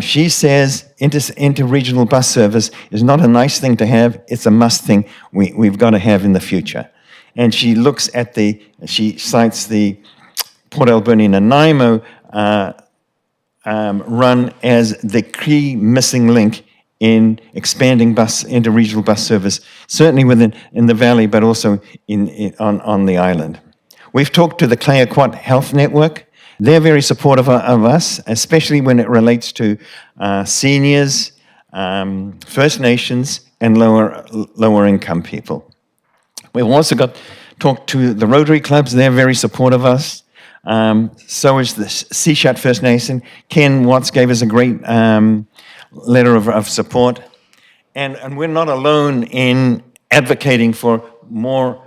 She says inter-regional bus service is not a nice thing to have, it's a must thing we've got to have in the future. And she looks at she cites the Port Alberni and Nanaimo run as the key missing link in expanding inter-regional bus service, certainly in the valley, but also on the island. We've talked to the Clayoquot Health Network. They're very supportive of us, especially when it relates to seniors, First Nations, and lower income people. We've also talked to the Rotary clubs. They're very supportive of us. So is the Seashut First Nation. Ken Watts gave us a great letter of support. And we're not alone in advocating for more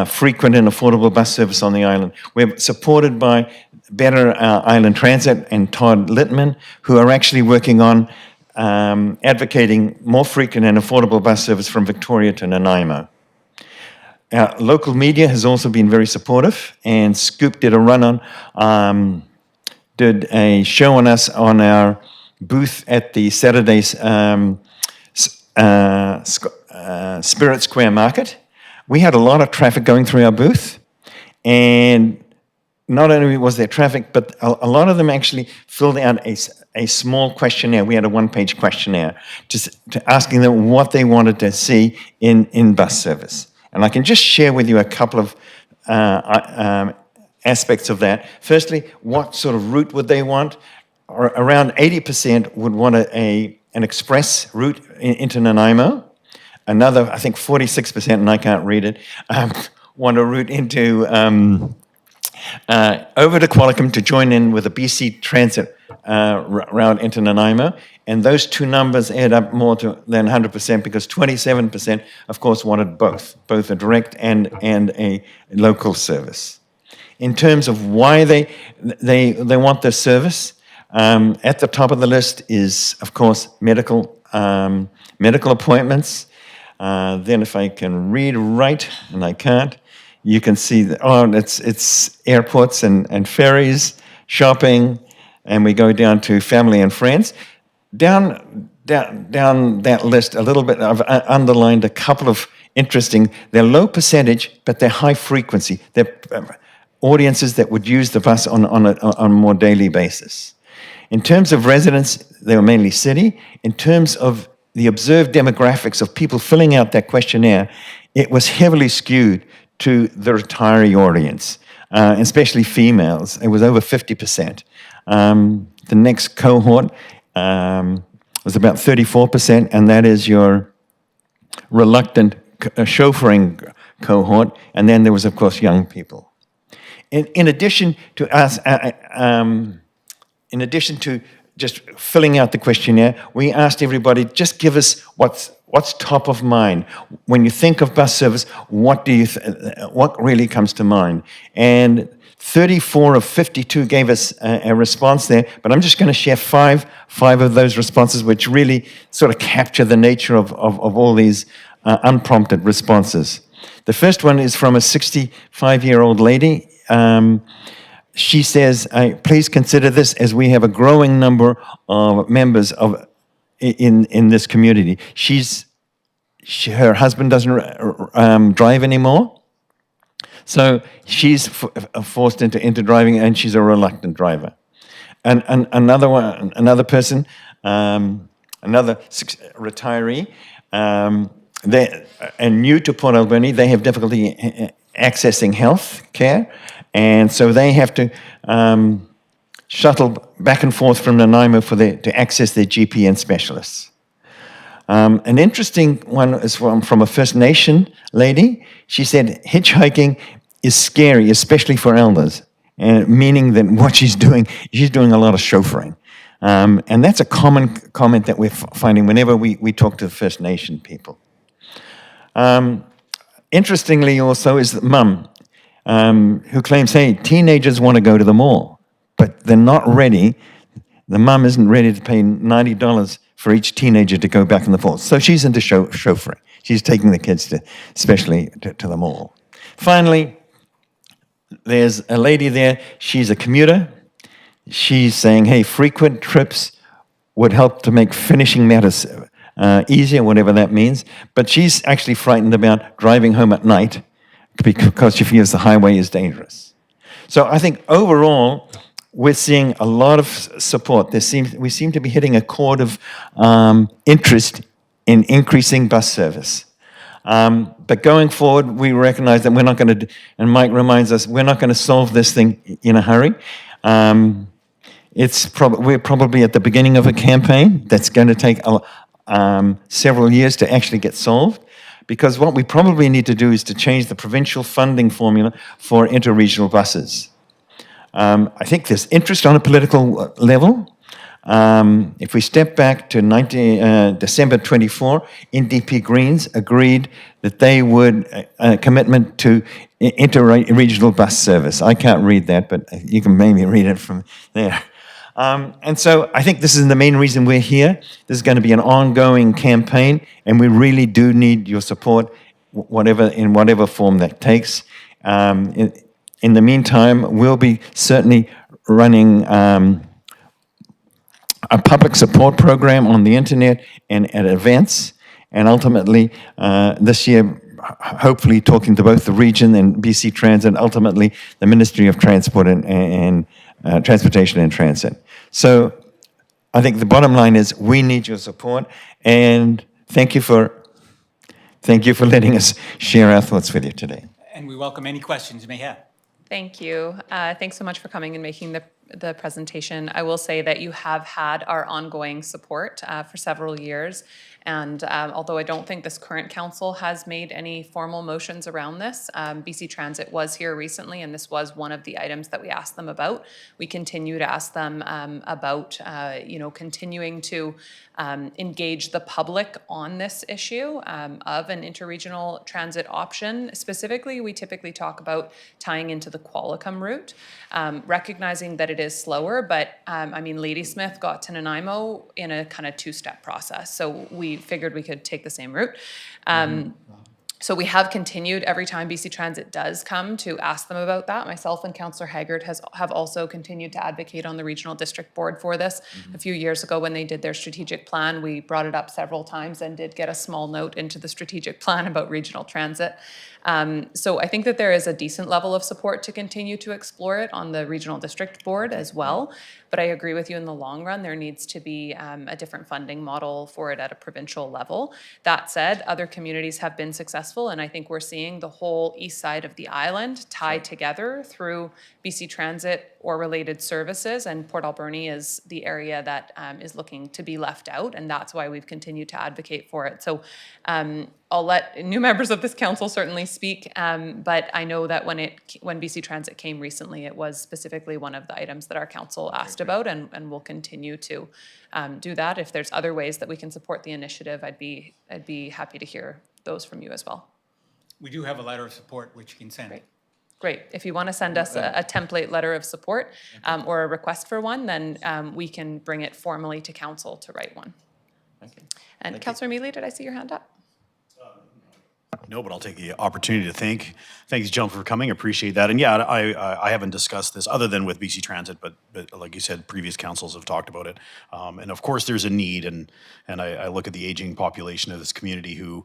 frequent and affordable bus service on the island. We're supported by Better Island Transit and Todd Littman, who are actually working on advocating more frequent and affordable bus service from Victoria to Nanaimo. Local media has also been very supportive, and Scoop did did a show on us on our booth at the Saturday's Spirit Square Market. We had a lot of traffic going through our booth, and not only was there traffic, but a lot of them actually filled out a small questionnaire. We had a one-page questionnaire to asking them what they wanted to see in bus service. And I can just share with you a couple of aspects of that. Firstly, what sort of route would they want? Around 80% would want an express route into Nanaimo. Another, I think 46%, and I can't read it, want a route into over to Qualicum to join in with a BC Transit route into Nanaimo, and those two numbers add up more than 100% because 27%, of course, wanted both a direct and a local service. In terms of why they want this service, at the top of the list is, of course, medical appointments. Then if I can read right, and I can't, you can see that, it's airports and ferries, shopping, and we go down to family and friends. Down that list a little bit, I've underlined a couple of interesting, they're low percentage, but they're high frequency. They're audiences that would use the bus on a more daily basis. In terms of residents, they were mainly city. In terms of the observed demographics of people filling out that questionnaire, it was heavily skewed to the retiree audience, especially females. It was over 50%. The next cohort was about 34%, and that is your reluctant chauffeuring cohort. And then there was, of course, young people. In addition to us, in addition to just filling out the questionnaire, we asked everybody, just give us what's top of mind. When you think of bus service, what really comes to mind? And 34 of 52 gave us a response there, but I'm just going to share five of those responses, which really sort of capture the nature of all these unprompted responses. The first one is from a 65-year-old lady. She says, please consider this as we have a growing number of members in this community. Her husband doesn't drive anymore, so she's forced into driving, and she's a reluctant driver. And another person, another retiree, and new to Port Alberni, they have difficulty accessing health care, and so they have to shuttle back and forth from Nanaimo to access their GP and specialists. An interesting one is from a First Nation lady. She said, hitchhiking is scary, especially for elders, and meaning that what she's doing a lot of chauffeuring. And that's a common comment that we're finding whenever we talk to First Nation people. Interestingly also is the mum who claims, hey, teenagers want to go to the mall, but they're not ready. The mum isn't ready to pay $90 for each teenager to go back in the fall. So she's into chauffeuring. She's taking the kids especially to the mall. Finally, there's a lady there. She's a commuter. She's saying, hey, frequent trips would help to make finishing matters easier, whatever that means. But she's actually frightened about driving home at night because she feels the highway is dangerous. So I think overall, we're seeing a lot of support. We seem to be hitting a chord of interest in increasing bus service. But going forward, we recognize that we're not going to, and Mike reminds us, we're not going to solve this thing in a hurry. We're probably at the beginning of a campaign that's going to take several years to actually get solved, because what we probably need to do is to change the provincial funding formula for interregional buses. I think there's interest on a political level. If we step back to December 24, NDP Greens agreed that they would a commitment to interregional bus service. I can't read that, but you can maybe read it from there. And so I think this is the main reason we're here. This is going to be an ongoing campaign, and we really do need your support, in whatever form that takes. In the meantime, we'll be certainly running a public support program on the internet and at events, and ultimately this year, hopefully talking to both the region and BC Transit, ultimately the Ministry of Transport and Transportation and Transit. So I think the bottom line is we need your support, and thank you for letting us share our thoughts with you today. And we welcome any questions you may have. Thank you. Thanks so much for coming and making the the presentation. I will say that you have had our ongoing support for several years. And although I don't think this current council has made any formal motions around this, BC Transit was here recently, and this was one of the items that we asked them about. We continue to ask them about, continuing to engage the public on this issue of an interregional transit option. Specifically, we typically talk about tying into the Qualicum route, recognizing that it is slower, but Ladysmith got to Nanaimo in a kind of two-step process. So we figured we could take the same route. So we have continued every time BC Transit does come to ask them about that. Myself and Councillor Haggard have also continued to advocate on the Regional District Board for this. A few years ago when they did their strategic plan, we brought it up several times and did get a small note into the strategic plan about regional transit. So I think that there is a decent level of support to continue to explore it on the Regional District Board as well. But I agree with you, in the long run, there needs to be a different funding model for it at a provincial level. That said, other communities have been successful, and I think we're seeing the whole east side of the island tied together through BC Transit or related services, and Port Alberni is the area that is looking to be left out, and that's why we've continued to advocate for it. So I'll let new members of this council certainly speak, but I know that when BC Transit came recently, it was specifically one of the items that our council asked about, and we'll continue to do that. If there's other ways that we can support the initiative, I'd be happy to hear those from you as well. We do have a letter of support which you can send. Great. If you want to send us a template letter of support or a request for one, then we can bring it formally to council to write one. And Councillor Mealy, did I see your hand up? No, but I'll take the opportunity to thank you, gentlemen, for coming. Appreciate that. And yeah, I haven't discussed this other than with BC Transit, but like you said, previous councils have talked about it. And of course, there's a need, and I look at the aging population of this community who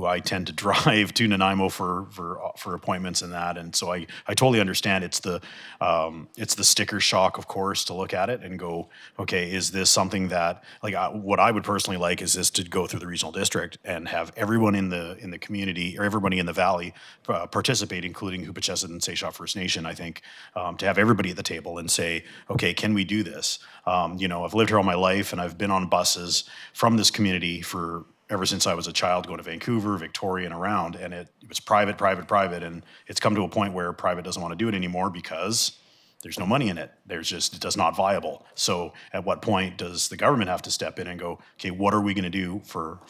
I tend to drive to Nanaimo for appointments and that. And so I totally understand it's the sticker shock, of course, to look at it and go, okay, is this something that, like, what I would personally like is this to go through the regional district and have everyone in the community, or everybody in the valley participate, including Hoopachesset and Seychelles First Nation. I think to have everybody at the table and say, okay, can we do this? I've lived here all my life, and I've been on buses from this community ever since I was a child, going to Vancouver, Victoria, and around, and it was private, and it's come to a point where private doesn't want to do it anymore because there's no money in it. It does not viable. So at what point does the government have to step in and go, okay, what are we going to do for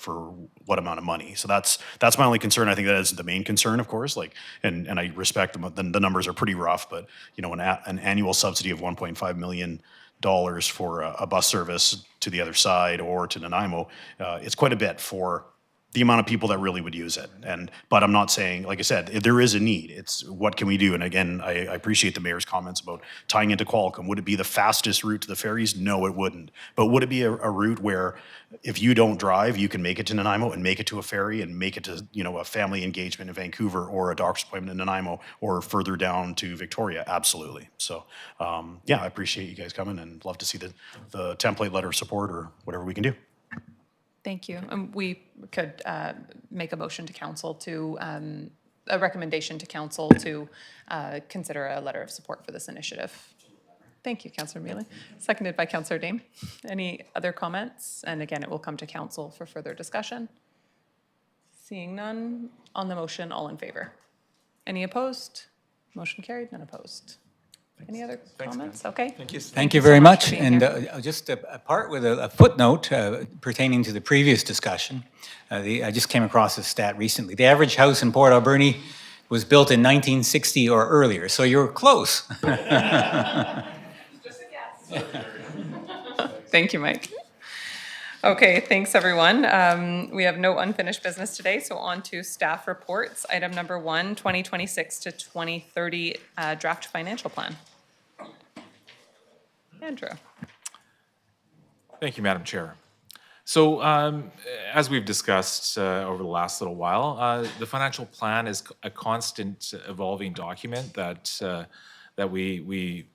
what amount of money? So that's my only concern. I think that is the main concern, of course. And I respect them. The numbers are pretty rough, but an annual subsidy of $1.5 million for a bus service to the other side or to Nanaimo, it's quite a bit for the amount of people that really would use it. But I'm not saying, like I said, there is a need. It's what can we do? And again, I appreciate the mayor's comments about tying into Qualicum. Would it be the fastest route to the ferries? No, it wouldn't. But would it be a route where if you don't drive, you can make it to Nanaimo and make it to a ferry and make it to, a family engagement in Vancouver or a doctor's appointment in Nanaimo or further down to Victoria? Absolutely. So I appreciate you guys coming and love to see the template letter of support or whatever we can do. Thank you. We could make a motion to council a recommendation to council to consider a letter of support for this initiative. Thank you, Councillor Mealy. Seconded by Councillor Dame. Any other comments? And again, it will come to council for further discussion. Seeing none, on the motion, all in favor? Any opposed? Motion carried, none opposed. Any other comments? Okay. Thank you. Thank you very much. And just a part with a footnote pertaining to the previous discussion. I just came across this stat recently. The average house in Port Alberni was built in 1960 or earlier, so you're close. Just a guess. Thank you, Mike. Okay, thanks everyone. We have no unfinished business today, so on to staff reports. Item number 1, 2026 to 2030 draft financial plan. Andrew. Thank you, Madam Chair. So as we've discussed over the last little while, the financial plan is a constant evolving document that we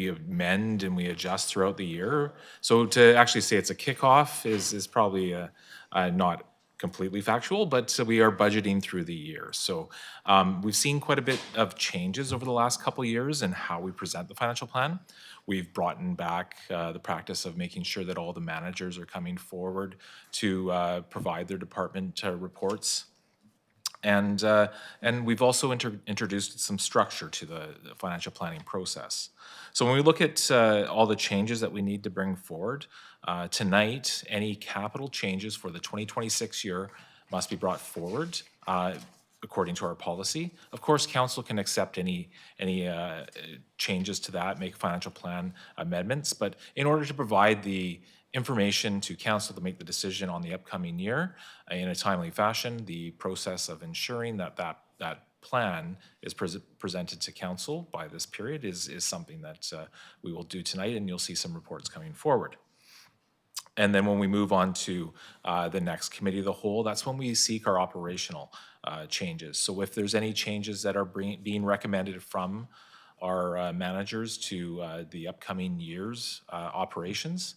amend and we adjust throughout the year. So to actually say it's a kickoff is probably not completely factual, but we are budgeting through the year. So we've seen quite a bit of changes over the last couple of years in how we present the financial plan. We've brought back the practice of making sure that all the managers are coming forward to provide their department reports. And we've also introduced some structure to the financial planning process. So when we look at all the changes that we need to bring forward, tonight, any capital changes for the 2026 year must be brought forward according to our policy. Of course, council can accept any changes to that, make financial plan amendments, but in order to provide the information to council to make the decision on the upcoming year in a timely fashion, the process of ensuring that that plan is presented to council by this period is something that we will do tonight, and you'll see some reports coming forward. And then when we move on to the next committee of the whole, that's when we seek our operational changes. So if there's any changes that are being recommended from our managers to the upcoming year's operations,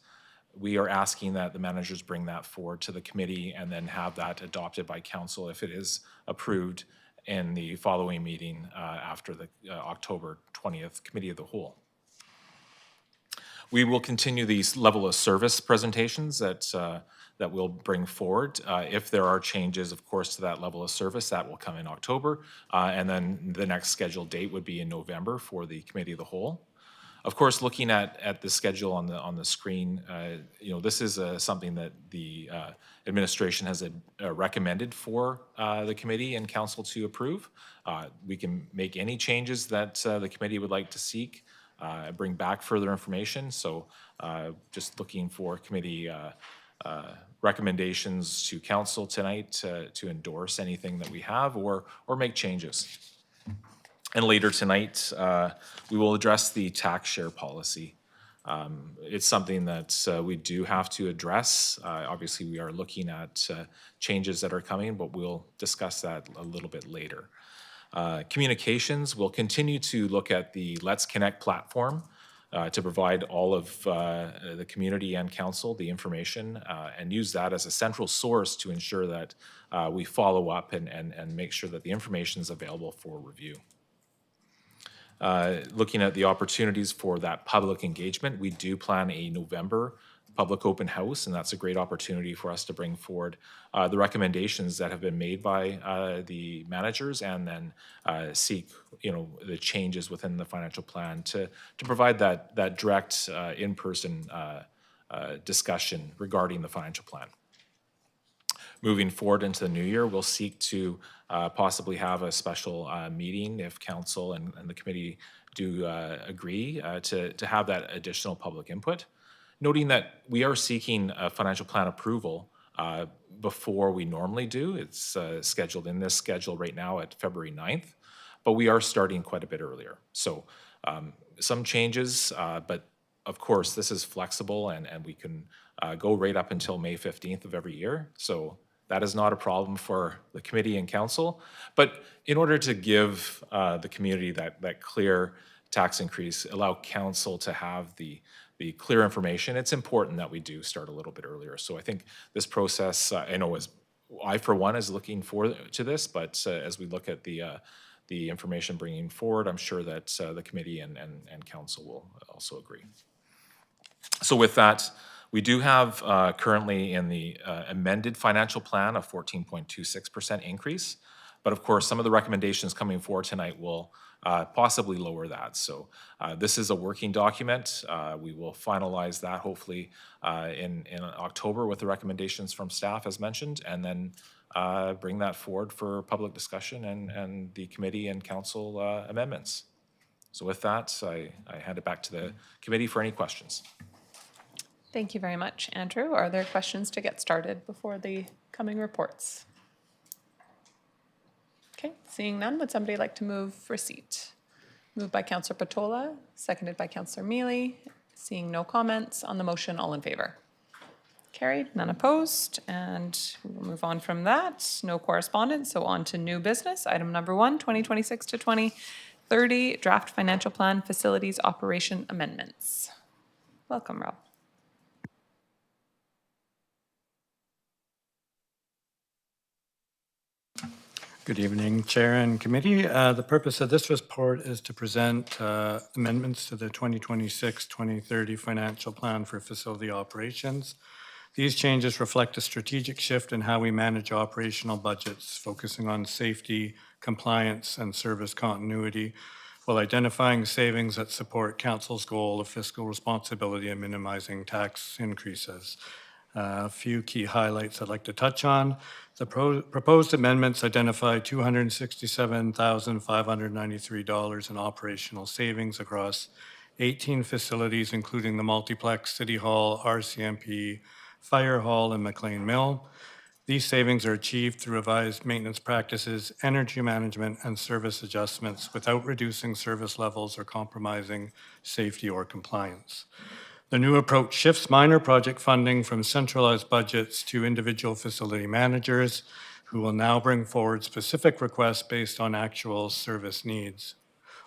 we are asking that the managers bring that forward to the committee and then have that adopted by council if it is approved in the following meeting after the October 20th Committee of the Whole. We will continue these level of service presentations that we'll bring forward. If there are changes, of course, to that level of service, that will come in October. And then the next scheduled date would be in November for the Committee of the Whole. Of course, looking at the schedule on the screen, this is something that the administration has recommended for the committee and council to approve. We can make any changes that the committee would like to seek, bring back further information. So just looking for committee recommendations to council tonight to endorse anything that we have or make changes. And later tonight, we will address the tax share policy. It's something that we do have to address. Obviously, we are looking at changes that are coming, but we'll discuss that a little bit later. Communications, we'll continue to look at the Let's Connect platform to provide all of the community and council the information and use that as a central source to ensure that we follow up and make sure that the information is available for review. Looking at the opportunities for that public engagement, we do plan a November public open house, and that's a great opportunity for us to bring forward the recommendations that have been made by the managers and then seek the changes within the financial plan to provide that direct in-person discussion regarding the financial plan. Moving forward into the new year, we'll seek to possibly have a special meeting if council and the committee do agree to have that additional public input. Noting that we are seeking a financial plan approval before we normally do. It's scheduled in this schedule right now at February 9th, but we are starting quite a bit earlier. So some changes, but of course this is flexible and we can go right up until May 15th of every year. So that is not a problem for the committee and council. But in order to give the community that clear tax increase, allow council to have the clear information, it's important that we do start a little bit earlier. So I think this process, I know I for one is looking forward to this, but as we look at the information bringing forward, I'm sure that the committee and council will also agree. So with that, we do have currently in the amended financial plan a 14.26% increase. But of course, some of the recommendations coming forward tonight will possibly lower that. So this is a working document. We will finalize that hopefully in October with the recommendations from staff as mentioned, and then bring that forward for public discussion and the committee and council amendments. So with that, I hand it back to the committee for any questions. Thank you very much, Andrew. Are there questions to get started before the coming reports? Okay, seeing none, would somebody like to move receipt? Moved by Councillor Patola, seconded by Councillor Mealy. Seeing no comments on the motion, all in favor? Carried, none opposed, and we'll move on from that. No correspondence, so on to new business. Item number 1, 2026 to 2030 Draft Financial Plan Facilities Operation Amendments. Welcome, Rob. Good evening, Chair and Committee. The purpose of this report is to present amendments to the 2026-2030 Financial Plan for Facility Operations. These changes reflect a strategic shift in how we manage operational budgets, focusing on safety, compliance, and service continuity, while identifying savings that support Council's goal of fiscal responsibility and minimizing tax increases. A few key highlights I'd like to touch on. The proposed amendments identify $267,593 in operational savings across 18 facilities, including the multiplex, City Hall, RCMP, Fire Hall, and McLean Mill. These savings are achieved through revised maintenance practices, energy management, and service adjustments without reducing service levels or compromising safety or compliance. The new approach shifts minor project funding from centralized budgets to individual facility managers, who will now bring forward specific requests based on actual service needs.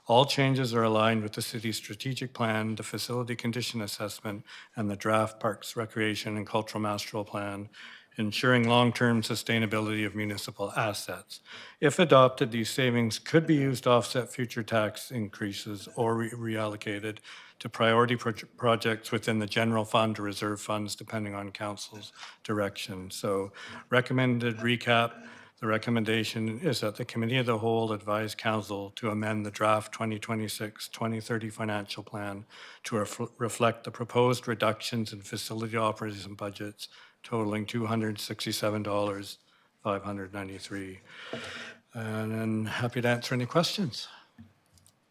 All changes are aligned with the city's strategic plan, the facility condition assessment, and the draft Parks, Recreation, and Cultural Master Plan, ensuring long-term sustainability of municipal assets. If adopted, these savings could be used to offset future tax increases or reallocated to priority projects within the general fund or reserve funds, depending on council's direction. So, recommended recap. The recommendation is that the Committee of the Whole advise Council to amend the draft 2026-2030 financial plan to reflect the proposed reductions in facility operating budgets totaling $267,593. And I'm happy to answer any questions.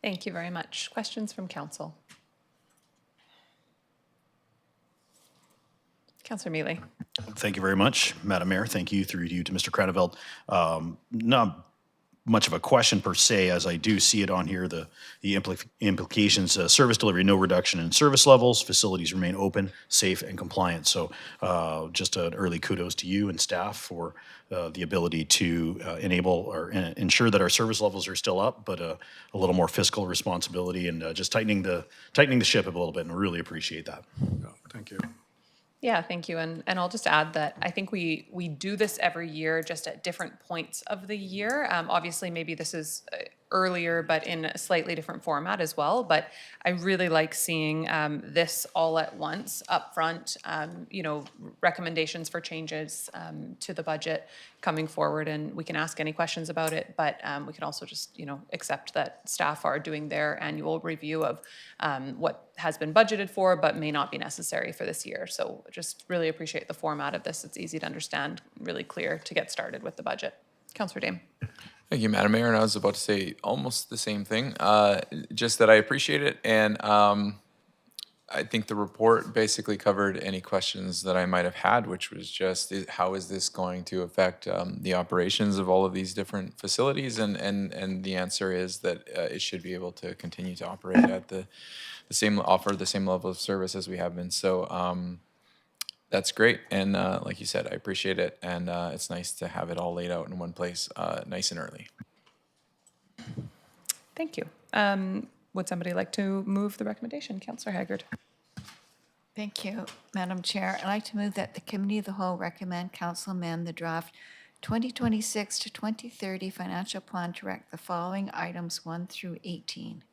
Thank you very much. Questions from Council? Councillor Mealy. Thank you very much, Madam Mayor. Thank you, through you to Mr. Craneveld. Not much of a question per se, as I do see it on here, the implications, service delivery, no reduction in service levels, facilities remain open, safe, and compliant. So just an early kudos to you and staff for the ability to enable or ensure that our service levels are still up, but a little more fiscal responsibility and just tightening the ship a little bit, and we really appreciate that. Thank you. Yeah, thank you. And I'll just add that I think we do this every year, just at different points of the year. Obviously, maybe this is earlier, but in a slightly different format as well. But I really like seeing this all at once up front, recommendations for changes to the budget coming forward, and we can ask any questions about it, but we can also just, accept that staff are doing their annual review of what has been budgeted for, but may not be necessary for this year. So just really appreciate the format of this. It's easy to understand, really clear to get started with the budget. Councillor Dame. Thank you, Madam Mayor. And I was about to say almost the same thing, just that I appreciate it. And I think the report basically covered any questions that I might have had, which was just how is this going to affect the operations of all of these different facilities? And the answer is that it should be able to continue to operate at offer the same level of service as we have been. So that's great. And like you said, I appreciate it. And it's nice to have it all laid out in one place, nice and early. Thank you. Would somebody like to move the recommendation? Councillor Haggard. Thank you, Madam Chair. I'd like to move that the Committee of the Whole recommend Council amend the draft 2026 to 2030 financial plan to direct the following items 1 through 18.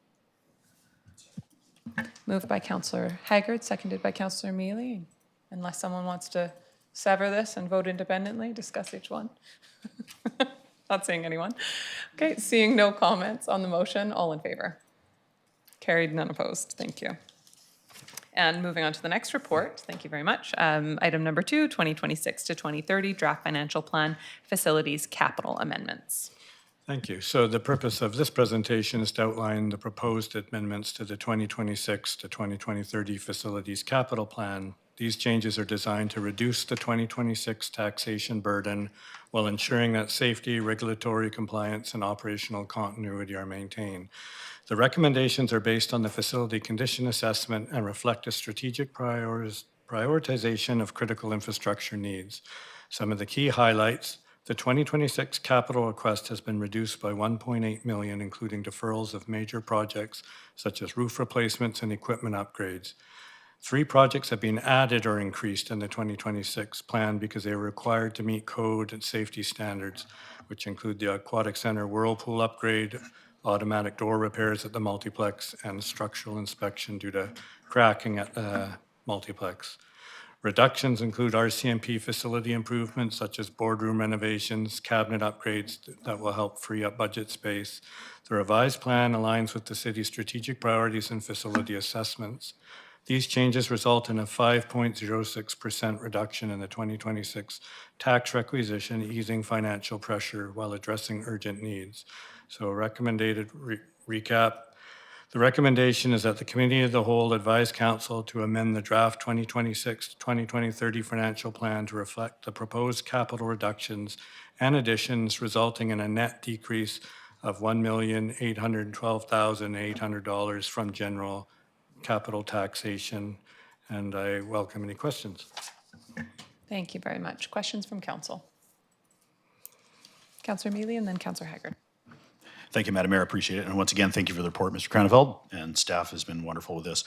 Moved by Councillor Haggard, seconded by Councillor Mealy. Unless someone wants to sever this and vote independently, discuss each one. Not seeing anyone. Okay, seeing no comments on the motion, all in favor? Carried, none opposed. Thank you. And moving on to the next report, thank you very much. Item number 2, 2026 to 2030 Draft Financial Plan Facilities Capital Amendments. Thank you. So the purpose of this presentation is to outline the proposed amendments to the 2026 to 2030 Facilities Capital Plan. These changes are designed to reduce the 2026 taxation burden while ensuring that safety, regulatory compliance, and operational continuity are maintained. The recommendations are based on the facility condition assessment and reflect a strategic prioritization of critical infrastructure needs. Some of the key highlights: the 2026 capital request has been reduced by $1.8 million, including deferrals of major projects such as roof replacements and equipment upgrades. 3 projects have been added or increased in the 2026 plan because they are required to meet code and safety standards, which include the Aquatic Center whirlpool upgrade, automatic door repairs at the multiplex, and structural inspection due to cracking at the multiplex. Reductions include RCMP facility improvements such as boardroom renovations, cabinet upgrades that will help free up budget space. The revised plan aligns with the city's strategic priorities and facility assessments. These changes result in a 5.06% reduction in the 2026 tax requisition, easing financial pressure while addressing urgent needs. So recommended recap. The recommendation is that the Committee of the Whole advise Council to amend the draft 2026 to 2030 financial plan to reflect the proposed capital reductions and additions, resulting in a net decrease of $1,812,800 from general capital taxation. And I welcome any questions. Thank you very much. Questions from council? Councillor Mealy and then Councillor Haggard. Thank you, Madam Mayor. I appreciate it. And once again, thank you for the report, Mr. Craneveld, and staff has been wonderful with this.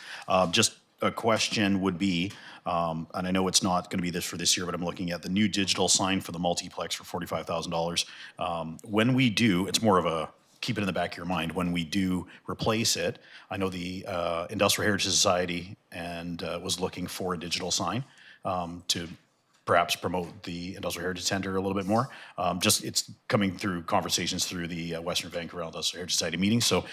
Just a question would be, and I know it's not going to be this for this year, but I'm looking at the new digital sign for the multiplex for $45,000. When we do, it's more of a keep it in the back of your mind. When we do replace it, I know the Industrial Heritage Society and was looking for a digital sign to perhaps promote the Industrial Heritage Center a little bit more. Just it's coming through conversations through the Western Vancouver Industrial Heritage Society meetings. So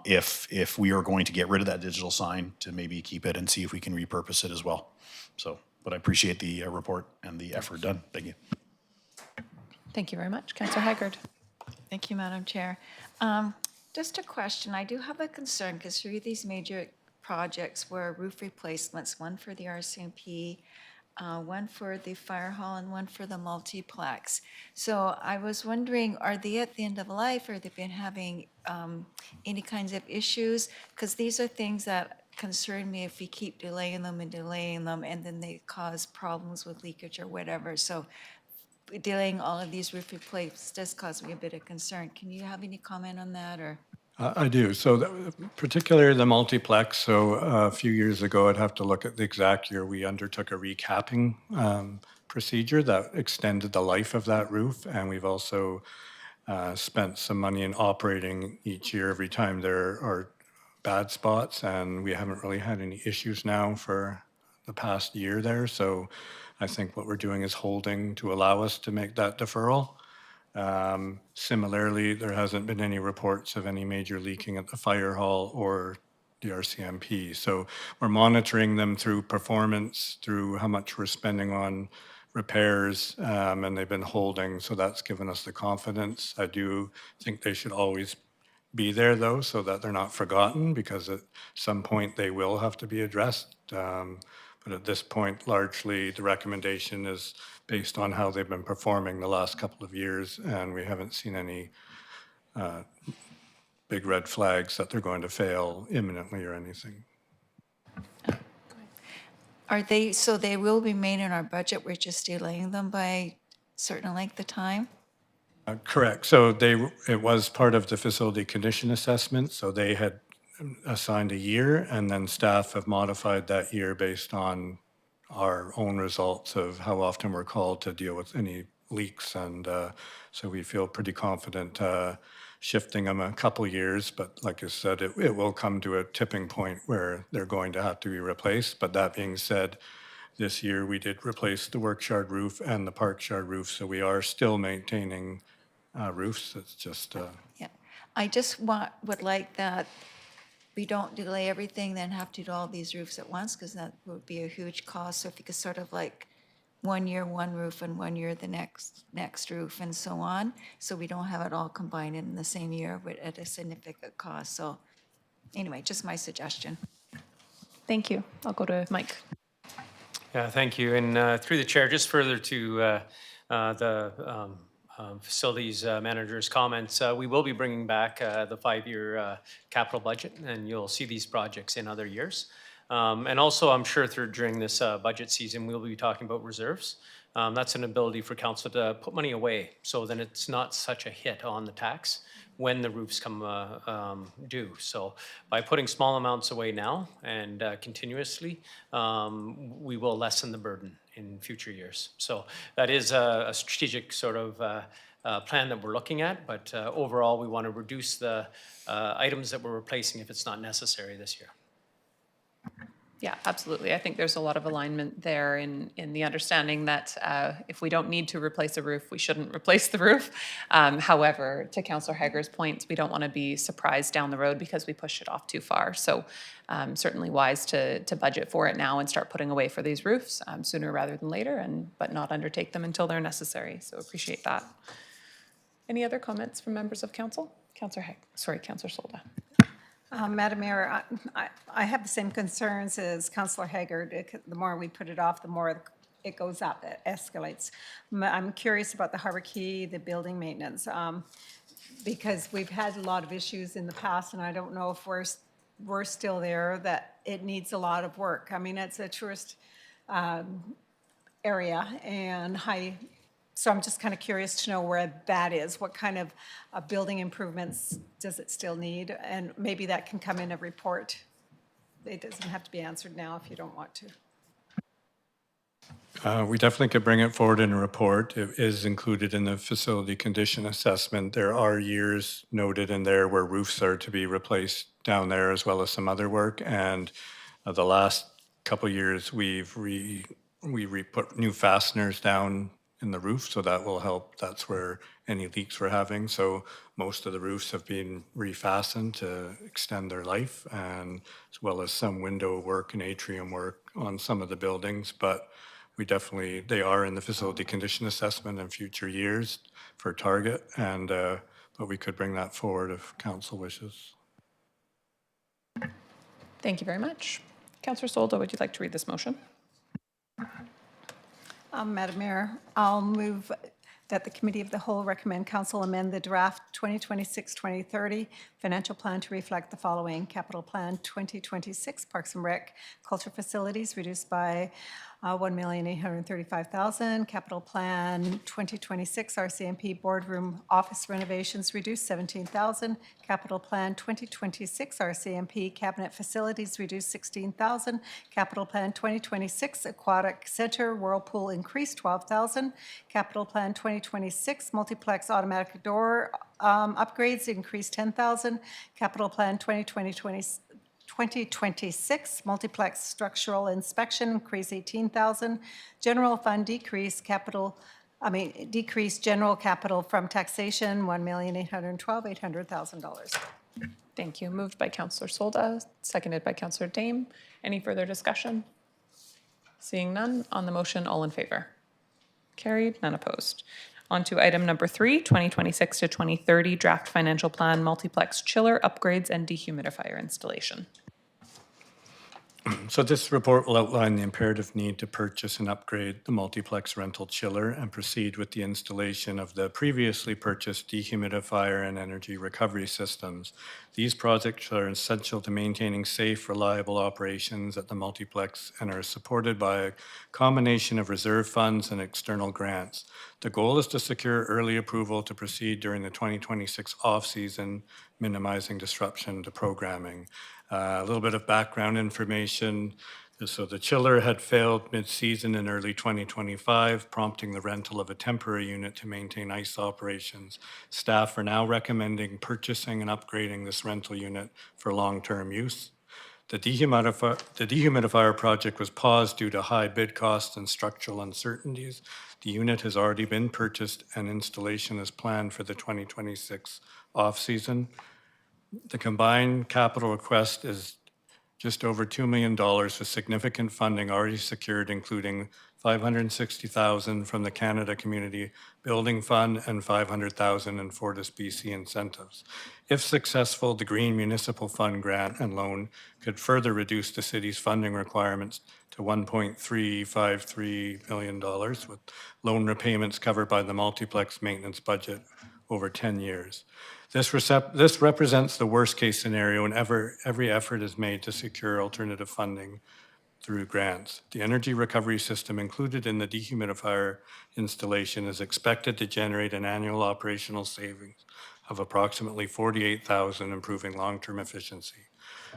if we are going to get rid of that digital sign, to maybe keep it and see if we can repurpose it as well. So, but I appreciate the report and the effort done. Thank you. Thank you very much. Councillor Haggard. Thank you, Madam Chair. Just a question. I do have a concern because three of these major projects were roof replacements, one for the RCMP, one for the fire hall, and one for the multiplex. So I was wondering, are they at the end of life, or they've been having any kinds of issues? Because these are things that concern me if we keep delaying them, and then they cause problems with leakage or whatever. So delaying all of these roof replacements does cause me a bit of concern. Can you have any comment on that, or? I do. So particularly the multiplex. So a few years ago, I'd have to look at the exact year, we undertook a recapping procedure that extended the life of that roof. And we've also spent some money in operating each year every time there are bad spots. And we haven't really had any issues now for the past year there. So I think what we're doing is holding to allow us to make that deferral. Similarly, there hasn't been any reports of any major leaking at the fire hall or the RCMP. So we're monitoring them through performance, through how much we're spending on repairs, and they've been holding. So that's given us the confidence. I do think they should always be there, though, so that they're not forgotten, because at some point they will have to be addressed. But at this point, largely the recommendation is based on how they've been performing the last couple of years, and we haven't seen any big red flags that they're going to fail imminently or anything. Are they, so they will remain in our budget, we're just delaying them by a certain length of time? Correct. So it was part of the facility condition assessment, so they had assigned a year, and then staff have modified that year based on our own results of how often we're called to deal with any leaks. And so we feel pretty confident shifting them a couple years. But like I said, it will come to a tipping point where they're going to have to be replaced. But that being said, this year we did replace the work yard roof and the park yard roof. So we are still maintaining roofs. It's just... Yeah, I just would like that we don't delay everything, then have to do all these roofs at once, because that would be a huge cost. So if you could sort of like 1 year, one roof, and 1 year, the next roof, and so on. So we don't have it all combined in the same year but at a significant cost. So anyway, just my suggestion. Thank you. I'll go to Mike. Yeah, thank you. And through the chair, just further to the facilities manager's comments, we will be bringing back the 5-year capital budget, and you'll see these projects in other years. And also, I'm sure during this budget season, we'll be talking about reserves. That's an ability for council to put money away, so then it's not such a hit on the tax when the roofs come due. So by putting small amounts away now and continuously, we will lessen the burden in future years. So that is a strategic sort of plan that we're looking at, but overall, we want to reduce the items that we're replacing if it's not necessary this year. Yeah, absolutely. I think there's a lot of alignment there in the understanding that if we don't need to replace a roof, we shouldn't replace the roof. However, to Councillor Hager's points, we don't want to be surprised down the road because we push it off too far. So certainly wise to budget for it now and start putting away for these roofs sooner rather than later, but not undertake them until they're necessary. So appreciate that. Any other comments from members of council? Councillor Solda. Madam Mayor, I have the same concerns as Councillor Haggard. The more we put it off, the more it goes up, it escalates. I'm curious about the Harbor Key, the building maintenance, because we've had a lot of issues in the past, and I don't know if we're still there, that it needs a lot of work. I mean, it's a tourist area and so I'm just kind of curious to know where that is. What kind of building improvements does it still need? And maybe that can come in a report. It doesn't have to be answered now if you don't want to. We definitely could bring it forward in a report. It is included in the facility condition assessment. There are years noted in there where roofs are to be replaced down there, as well as some other work. And the last couple of years, we put new fasteners down in the roof, so that will help. That's where any leaks we're having. So most of the roofs have been refastened to extend their life, and as well as some window work and atrium work on some of the buildings. But they are in the facility condition assessment in future years for target, and but we could bring that forward if council wishes. Thank you very much. Councillor Solda, would you like to read this motion? Madam Mayor, I'll move that the Committee of the Whole recommend Council amend the draft 2026-2030 financial plan to reflect the following: Capital Plan 2026 Parks and Rec Culture Facilities reduced by $1,835,000. Capital Plan 2026 RCMP Boardroom Office renovations reduced $17,000. Capital Plan 2026 RCMP Cabinet Facilities reduced $16,000. Capital Plan 2026 Aquatic Center Whirlpool increased $12,000. Capital Plan 2026 Multiplex Automatic Door upgrades increased $10,000. Capital Plan 2026 Multiplex Structural Inspection increased $18,000. General Fund decreased general capital from taxation $1,812,800,000. Thank you. Moved by Councillor Solda, seconded by Councillor Dame. Any further discussion? Seeing none, on the motion, all in favor? Carried, none opposed. On to item number 3, 2026 to 2030 Draft Financial Plan Multiplex Chiller Upgrades and Dehumidifier Installation. So this report will outline the imperative need to purchase and upgrade the multiplex rental chiller and proceed with the installation of the previously purchased dehumidifier and energy recovery systems. These projects are essential to maintaining safe, reliable operations at the multiplex and are supported by a combination of reserve funds and external grants. The goal is to secure early approval to proceed during the 2026 off-season, minimizing disruption to programming. A little bit of background information. So the chiller had failed mid-season in early 2025, prompting the rental of a temporary unit to maintain ice operations. Staff are now recommending purchasing and upgrading this rental unit for long-term use. The dehumidifier project was paused due to high bid costs and structural uncertainties. The unit has already been purchased and installation is planned for the 2026 off-season. The combined capital request is just over $2 million with significant funding already secured, including $560,000 from the Canada Community Building Fund and $500,000 in Fortis BC incentives. If successful, the Green Municipal Fund grant and loan could further reduce the city's funding requirements to $1.353 million, with loan repayments covered by the multiplex maintenance budget over 10 years. This represents the worst-case scenario, and every effort is made to secure alternative funding through grants. The energy recovery system included in the dehumidifier installation is expected to generate an annual operational savings of approximately $48,000, improving long-term efficiency.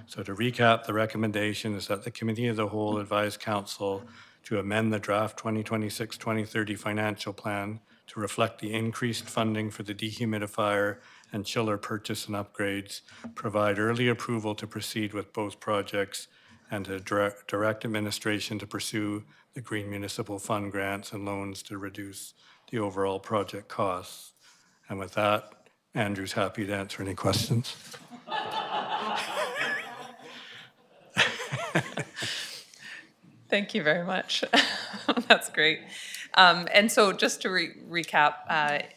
So to recap, the recommendation is that the Committee of the Whole advise Council to amend the draft 2026-2030 financial plan to reflect the increased funding for the dehumidifier and chiller purchase and upgrades, provide early approval to proceed with both projects, and to direct administration to pursue the Green Municipal Fund grants and loans to reduce the overall project costs. And with that, Andrew's happy to answer any questions. Thank you very much. That's great. And so just to recap,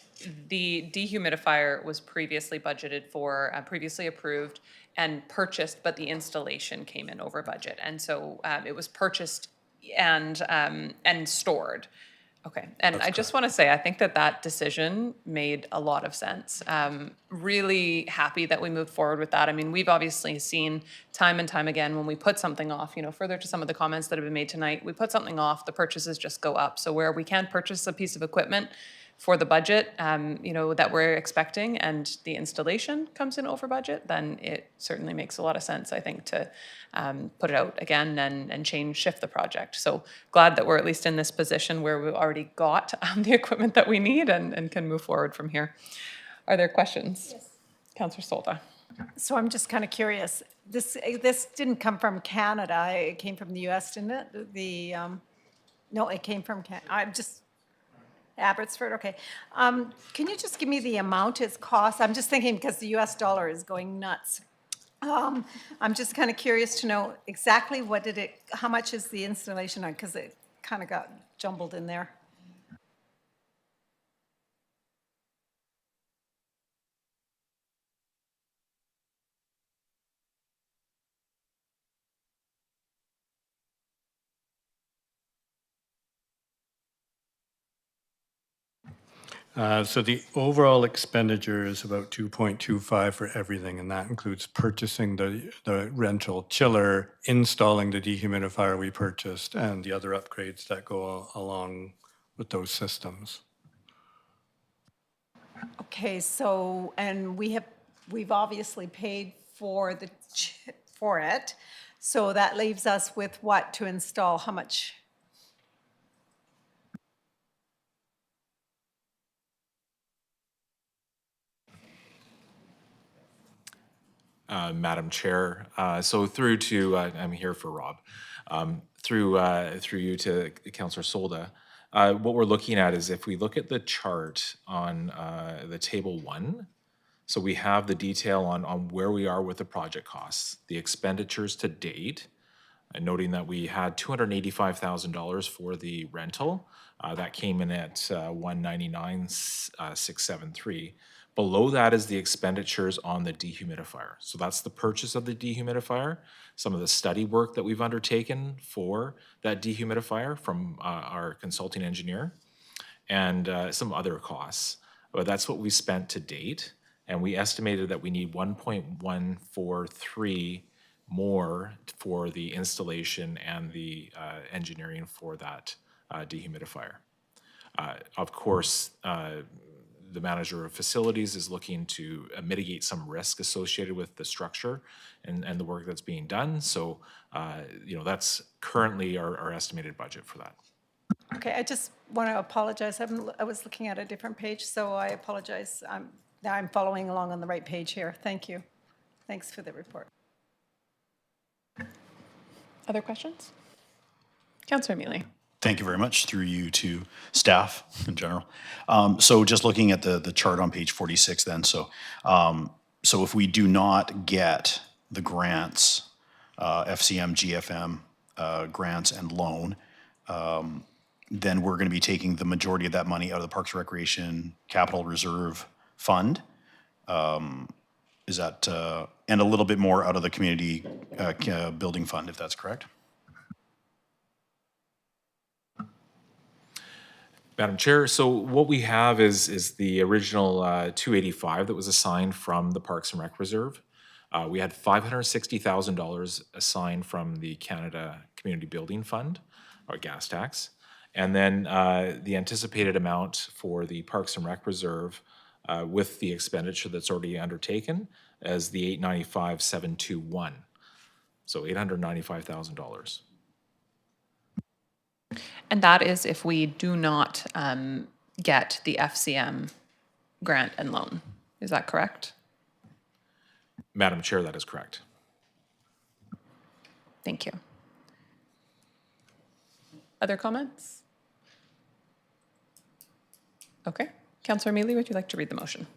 the dehumidifier was previously budgeted for, previously approved and purchased, but the installation came in over budget. And so it was purchased and stored. Okay, and I just want to say, I think that that decision made a lot of sense. Really happy that we moved forward with that. I mean, we've obviously seen time and time again when we put something off, you know, further to some of the comments that have been made tonight, we put something off, the purchases just go up. So where we can purchase a piece of equipment for the budget, you know, that we're expecting and the installation comes in over budget, then it certainly makes a lot of sense, I think, to put it out again and shift the project. So glad that we're at least in this position where we've already got the equipment that we need and can move forward from here. Are there questions? Yes. Councillor Solda. So I'm just kind of curious. This didn't come from Canada. It came from the U.S., didn't it? No, it came from Canada. I'm just Abbotsford. Okay. Can you just give me the amount it's cost? I'm just thinking because the U.S. dollar is going nuts. I'm just kind of curious to know exactly how much is the installation on, because it kind of got jumbled in there. So the overall expenditure is about 2.25 for everything, and that includes purchasing the rental chiller, installing the dehumidifier we purchased, and the other upgrades that go along with those systems. Okay, so, and we've obviously paid for it, so that leaves us with what to install, how much? Madam Chair, so through to, I'm here for Rob, through you to Councillor Solda, what we're looking at is if we look at the chart on the table 1, so we have the detail on where we are with the project costs, the expenditures to date, and noting that we had $285,000 for the rental. That came in at $199,673. Below that is the expenditures on the dehumidifier. So that's the purchase of the dehumidifier, some of the study work that we've undertaken for that dehumidifier from our consulting engineer, and some other costs. But that's what we spent to date, and we estimated that we need 1.143 more for the installation and the engineering for that dehumidifier. Of course, the manager of facilities is looking to mitigate some risk associated with the structure and the work that's being done. So, you know, that's currently our estimated budget for that. Okay, I just want to apologize. I was looking at a different page, so I apologize. Now I'm following along on the right page here. Thank you. Thanks for the report. Other questions? Councillor Mealy. Thank you very much, through you to staff in general. So just looking at the chart on page 46 then, so if we do not get the grants, FCM, GFM grants and loan, then we're going to be taking the majority of that money out of the Parks Recreation Capital Reserve Fund. Is that, and a little bit more out of the Community Building Fund, if that's correct? Madam Chair, so what we have is the original 285 that was assigned from the Parks and Rec Reserve. We had $560,000 assigned from the Canada Community Building Fund, or gas tax. And then the anticipated amount for the Parks and Rec Reserve with the expenditure that's already undertaken as the $895,721. So $895,000. And that is if we do not get the FCM grant and loan. Is that correct? Madam Chair, that is correct. Thank you. Other comments? Okay. Councillor Mealy, would you like to read the motion?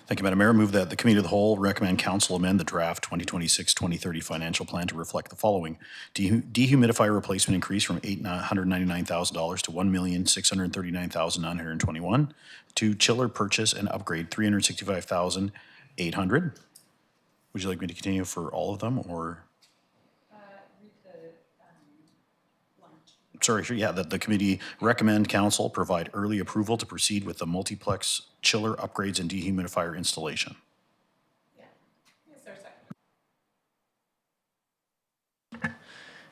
Thank you, Madam Mayor. Move that the Committee of the Whole recommend Council amend the draft 2026-2030 financial plan to reflect the following. Dehumidifier replacement increase from $899,000 to $1,639,921. 2, chiller purchase and upgrade $365,800. Would you like me to continue for all of them, or? Sorry, sure, yeah, that the committee recommend council provide early approval to proceed with the multiplex chiller upgrades and dehumidifier installation.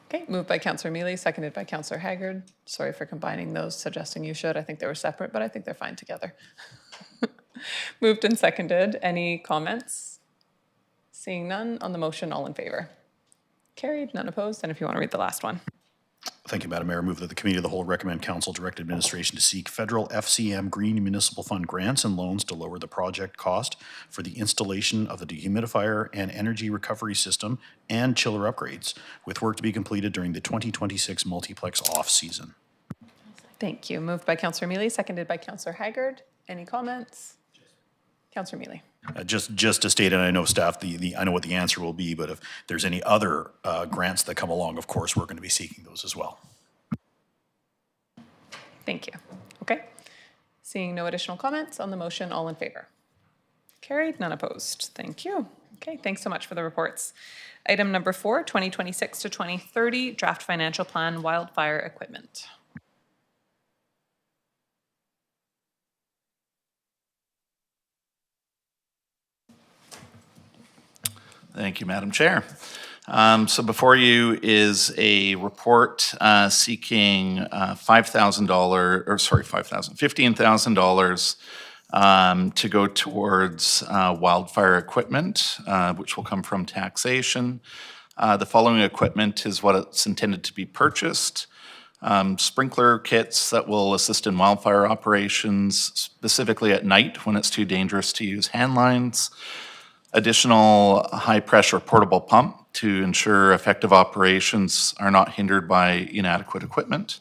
Okay, moved by Councillor Mealy, seconded by Councillor Haggard. Sorry for combining those, suggesting you should. I think they were separate, but I think they're fine together. Moved and seconded. Any comments? Seeing none on the motion, all in favor? Carried, none opposed. And if you want to read the last one. Thank you, Madam Mayor. Move that the Committee of the Whole recommend council direct administration to seek federal FCM Green Municipal Fund grants and loans to lower the project cost for the installation of the dehumidifier and energy recovery system and chiller upgrades, with work to be completed during the 2026 multiplex off-season. Thank you. Moved by Councillor Mealy, seconded by Councillor Haggard. Any comments? Councillor Mealy. Just to state, and I know staff, I know what the answer will be, but if there's any other grants that come along, of course, we're going to be seeking those as well. Thank you. Okay. Seeing no additional comments on the motion, all in favor? Carried, none opposed. Thank you. Okay, thanks so much for the reports. Item number 4, 2026 to 2030, draft financial plan, wildfire equipment. Thank you, Madam Chair. So before you is a report seeking $15,000 to go towards wildfire equipment, which will come from taxation. The following equipment is what it's intended to be purchased. Sprinkler kits that will assist in wildfire operations, specifically at night when it's too dangerous to use hand lines. Additional high-pressure portable pump to ensure effective operations are not hindered by inadequate equipment,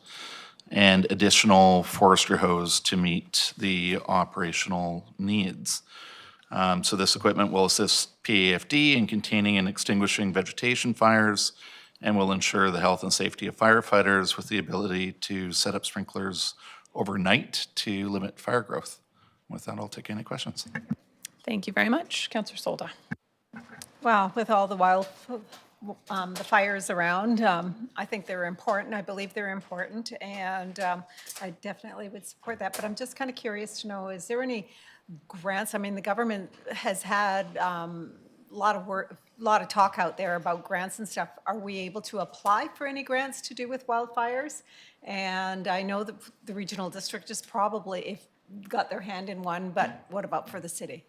and additional forestry hose to meet the operational needs. So this equipment will assist PAFD in containing and extinguishing vegetation fires and will ensure the health and safety of firefighters with the ability to set up sprinklers overnight to limit fire growth. With that, I'll take any questions. Thank you very much. Councillor Solda. Well, with all the the fires around, I think they're important. I believe they're important, and I definitely would support that. But I'm just kind of curious to know, is there any grants? I mean, the government has had a lot of talk out there about grants and stuff. Are we able to apply for any grants to do with wildfires? And I know that the regional district is probably got their hand in one, but what about for the city?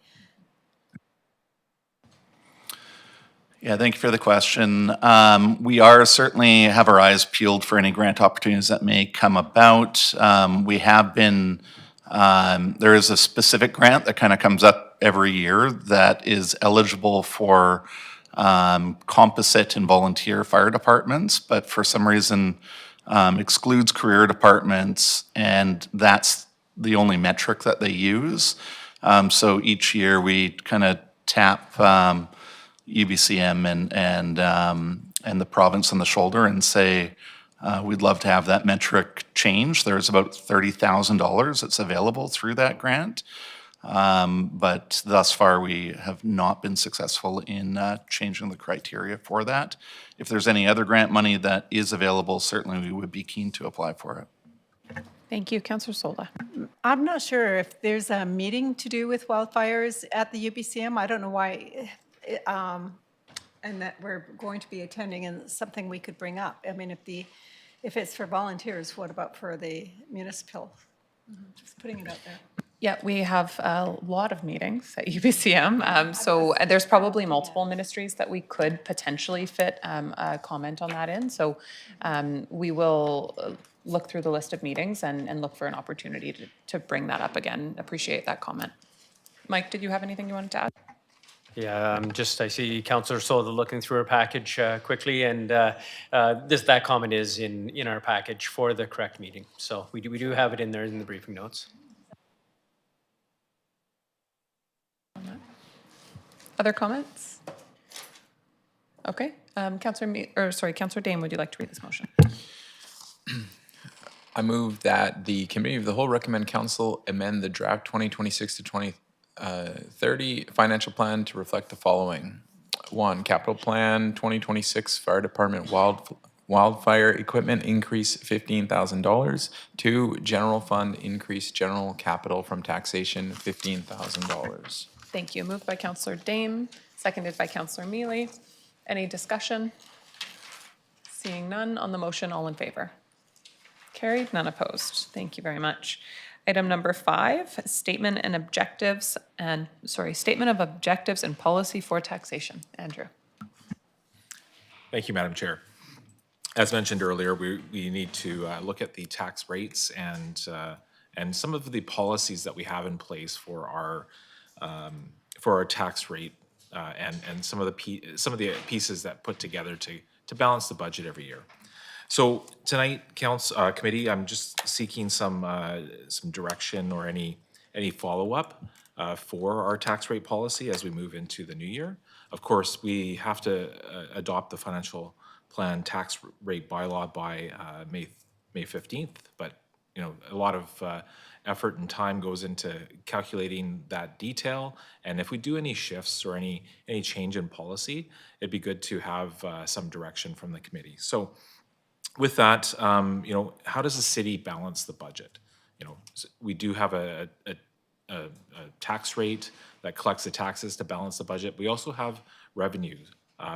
Yeah, thank you for the question. We are certainly have our eyes peeled for any grant opportunities that may come about. We have been, there is a specific grant that kind of comes up every year that is eligible for composite and volunteer fire departments, but for some reason excludes career departments, and that's the only metric that they use. So each year we kind of tap UBCM and the province on the shoulder and say, we'd love to have that metric change. There's about $30,000 that's available through that grant. But thus far, we have not been successful in changing the criteria for that. If there's any other grant money that is available, certainly we would be keen to apply for it. Thank you. Councillor Solda. I'm not sure if there's a meeting to do with wildfires at the UBCM. I don't know why and that we're going to be attending and something we could bring up. I mean, if it's for volunteers, what about for the municipal? Just putting it out there. Yeah, we have a lot of meetings at UBCM, so there's probably multiple ministries that we could potentially fit a comment on that in. So we will look through the list of meetings and look for an opportunity to bring that up again. Appreciate that comment. Mike, did you have anything you wanted to add? Yeah, I see Councillor Solda looking through her package quickly, and that comment is in our package for the correct meeting. So we do have it in there in the briefing notes. Other comments? Okay, Councillor Dane, would you like to read this motion? I move that the Committee of the Whole recommend Council amend the draft 2026 to 2030 financial plan to reflect the following. 1, capital plan 2026 fire department wildfire equipment increase $15,000. 2, general fund increase general capital from taxation $15,000. Thank you. Moved by Councillor Dame, seconded by Councillor Mealy. Any discussion? Seeing none on the motion, all in favor? Carried, none opposed. Thank you very much. Item number 5, statement of objectives and policy for taxation. Andrew. Thank you, Madam Chair. As mentioned earlier, we need to look at the tax rates and some of the policies that we have in place for our tax rate and some of the pieces that put together to balance the budget every year. So tonight, committee, I'm just seeking some direction or any follow-up for our tax rate policy as we move into the new year. Of course, we have to adopt the financial plan tax rate bylaw by May 15th, but a lot of effort and time goes into calculating that detail. And if we do any shifts or any change in policy, it'd be good to have some direction from the committee. So with that, how does the city balance the budget? We do have a tax rate that collects the taxes to balance the budget. We also have revenues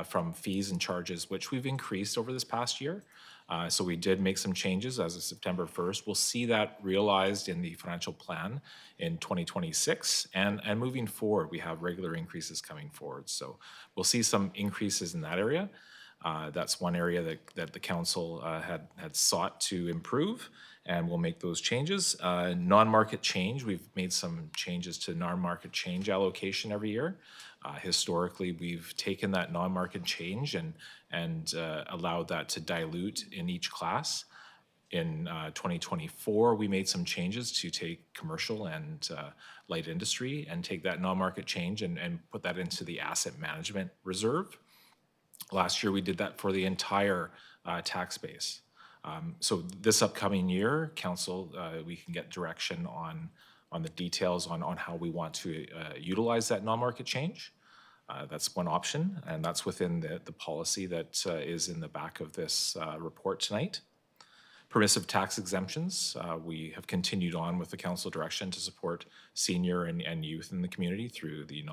from fees and charges, which we've increased over this past year. So we did make some changes as of September 1st. We'll see that realized in the financial plan in 2026. And moving forward, we have regular increases coming forward. So we'll see some increases in that area. That's one area that the council had sought to improve, and we'll make those changes. Non-market change, we've made some changes to non-market change allocation every year. Historically, we've taken that non-market change and allowed that to dilute in each class. In 2024, we made some changes to take commercial and light industry and take that non-market change and put that into the asset management reserve. Last year, we did that for the entire tax base. So this upcoming year, council, we can get direction on the details on how we want to utilize that non-market change. That's one option, and that's within the policy that is in the back of this report tonight. Permissive tax exemptions, we have continued on with the council direction to support senior and youth in the community through the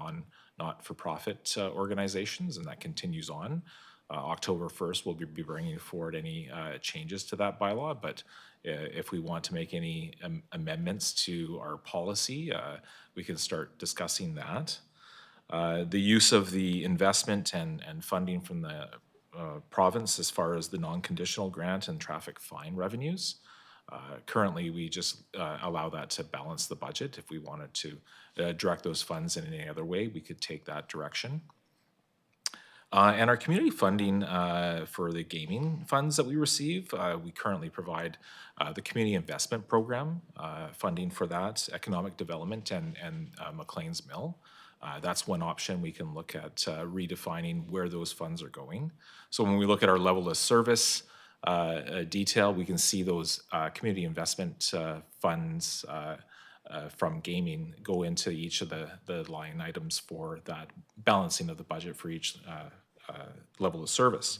not-for-profit organizations, and that continues on. October 1st, we'll be bringing forward any changes to that bylaw, but if we want to make any amendments to our policy, we can start discussing that. The use of the investment and funding from the province as far as the non-conditional grant and traffic fine revenues. Currently, we just allow that to balance the budget. If we wanted to direct those funds in any other way, we could take that direction. And our community funding for the gaming funds that we receive, we currently provide the Community Investment Program funding for that, economic development and Maclean's Mill. That's one option. We can look at redefining where those funds are going. So when we look at our level of service detail, we can see those community investment funds from gaming go into each of the line items for that balancing of the budget for each level of service.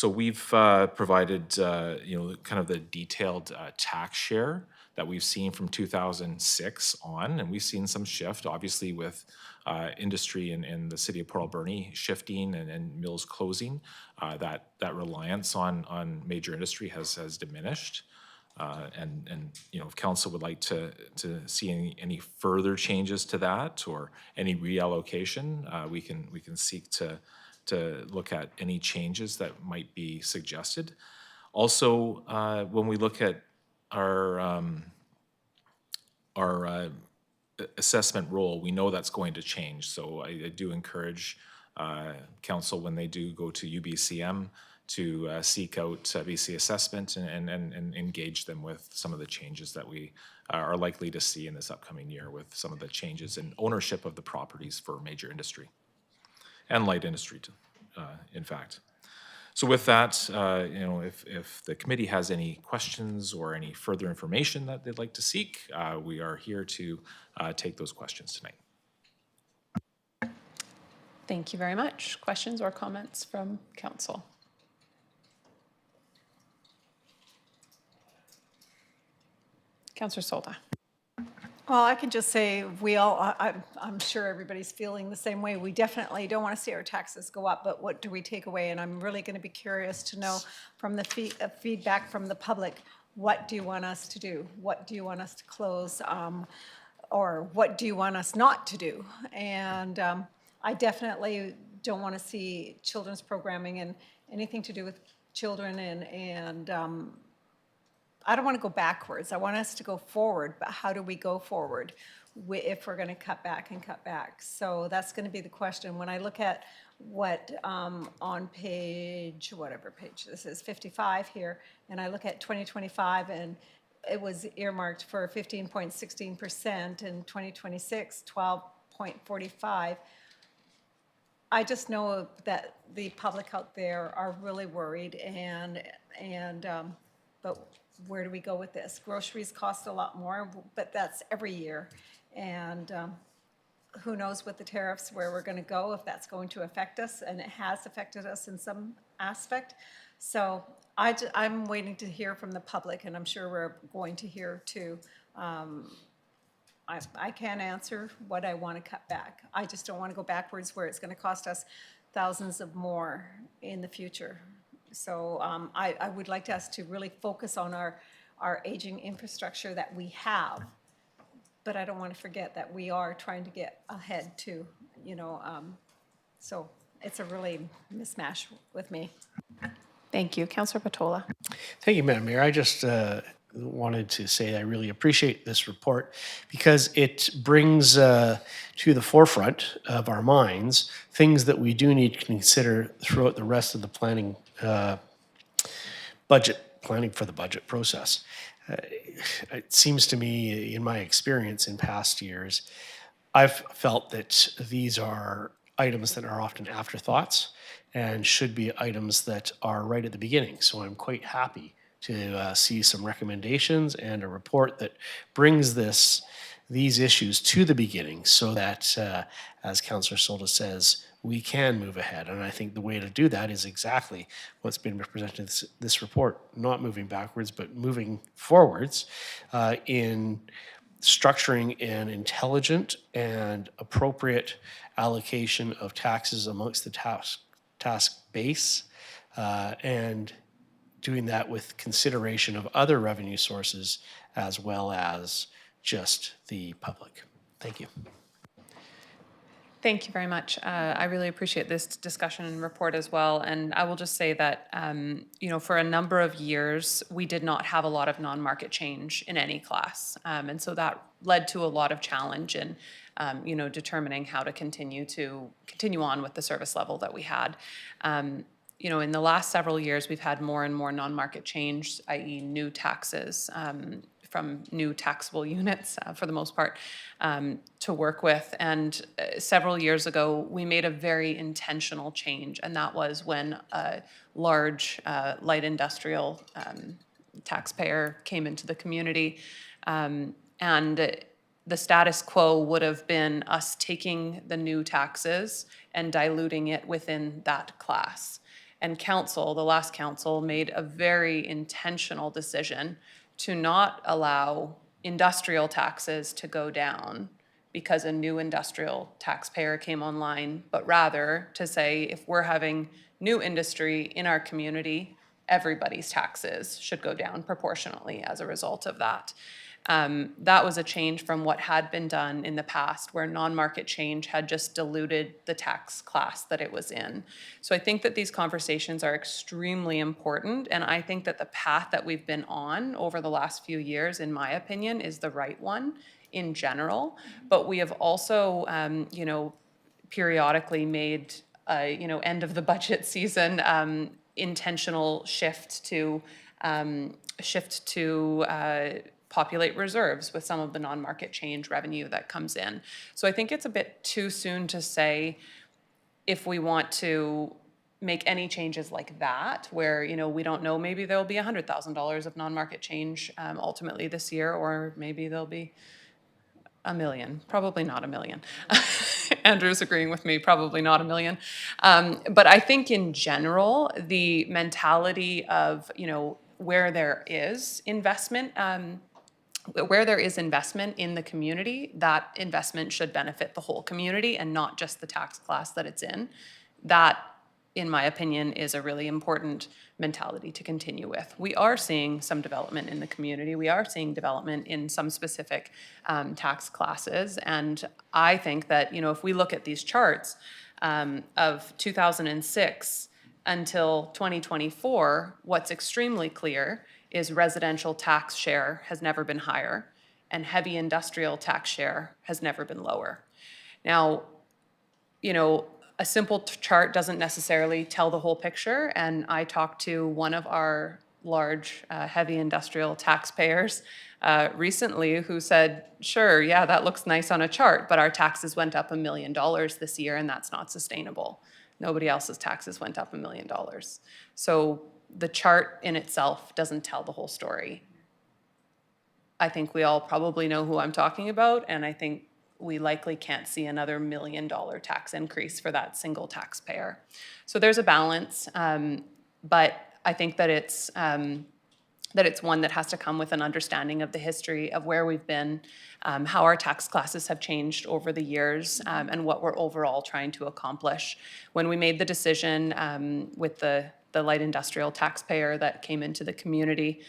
So we've provided, kind of the detailed tax share that we've seen from 2006 on, and we've seen some shift, obviously, with industry in the city of Port Alberni shifting and mills closing. That reliance on major industry has diminished. And if council would like to see any further changes to that or any reallocation, we can seek to look at any changes that might be suggested. Also, when we look at our assessment role, we know that's going to change. So I do encourage council, when they do go to UBCM, to seek out BC Assessment and engage them with some of the changes that we are likely to see in this upcoming year with some of the changes in ownership of the properties for major industry and light industry, in fact. So with that, if the committee has any questions or any further information that they'd like to seek, we are here to take those questions tonight. Thank you very much. Questions or comments from council? Councillor Solda. Well, I can just say I'm sure everybody's feeling the same way. We definitely don't want to see our taxes go up, but what do we take away? And I'm really going to be curious to know from the feedback from the public, what do you want us to do? What do you want us to close? Or what do you want us not to do? And I definitely don't want to see children's programming and anything to do with children and I don't want to go backwards. I want us to go forward, but how do we go forward if we're going to cut back and cut back? So that's going to be the question. When I look at what on page, whatever page this is, 55 here, and I look at 2025 and it was earmarked for 15.16%, in 2026, 12.45%. I just know that the public out there are really worried but where do we go with this? Groceries cost a lot more, but that's every year. And who knows with the tariffs where we're going to go, if that's going to affect us, and it has affected us in some aspect. So I'm waiting to hear from the public, and I'm sure we're going to hear too. I can't answer what I want to cut back. I just don't want to go backwards where it's going to cost us thousands of more in the future. So I would like us to really focus on our aging infrastructure that we have, but I don't want to forget that we are trying to get ahead too, so it's a really mismatch with me. Thank you. Councillor Patola. Thank you, Madam Mayor. I just wanted to say I really appreciate this report because it brings to the forefront of our minds things that we do need to consider throughout the rest of the planning for the budget process. It seems to me, in my experience in past years, I've felt that these are items that are often afterthoughts and should be items that are right at the beginning. So I'm quite happy to see some recommendations and a report that brings these issues to the beginning so that, as Councillor Solda says, we can move ahead. And I think the way to do that is exactly what's been represented in this report, not moving backwards, but moving forwards in structuring an intelligent and appropriate allocation of taxes amongst the task base and doing that with consideration of other revenue sources as well as just the public. Thank you. Thank you very much. I really appreciate this discussion and report as well. And I will just say that, for a number of years, we did not have a lot of non-market change in any class. And so that led to a lot of challenge in, determining how to continue on with the service level that we had. In the last several years, we've had more and more non-market change, i.e. new taxes, from new taxable units for the most part to work with. And several years ago, we made a very intentional change, and that was when a large light industrial taxpayer came into the community. And the status quo would have been us taking the new taxes and diluting it within that class. And council, the last council, made a very intentional decision to not allow industrial taxes to go down because a new industrial taxpayer came online, but rather to say if we're having new industry in our community, everybody's taxes should go down proportionately as a result of that. That was a change from what had been done in the past, where non-market change had just diluted the tax class that it was in. So I think that these conversations are extremely important, and I think that the path that we've been on over the last few years, in my opinion, is the right one in general. But we have also, periodically made, end of the budget season, intentional shift to populate reserves with some of the non-market change revenue that comes in. So I think it's a bit too soon to say if we want to make any changes like that, where, we don't know, maybe there'll be $100,000 of non-market change ultimately this year, or maybe there'll be $1 million, probably not $1 million. Andrew's agreeing with me, probably not $1 million. But I think in general, the mentality of, where there is investment, in the community, that investment should benefit the whole community and not just the tax class that it's in. That, in my opinion, is a really important mentality to continue with. We are seeing some development in the community. We are seeing development in some specific tax classes. And I think that, if we look at these charts of 2006 until 2024, what's extremely clear is residential tax share has never been higher and heavy industrial tax share has never been lower. Now, a simple chart doesn't necessarily tell the whole picture, and I talked to one of our large heavy industrial taxpayers recently who said, sure, yeah, that looks nice on a chart, but our taxes went up $1 million this year and that's not sustainable. Nobody else's taxes went up $1 million. So the chart in itself doesn't tell the whole story. I think we all probably know who I'm talking about, and I think we likely can't see another $1 million tax increase for that single taxpayer. So there's a balance, but I think that it's one that has to come with an understanding of the history of where we've been, how our tax classes have changed over the years, and what we're overall trying to accomplish. When we made the decision with the light industrial taxpayer that came into the community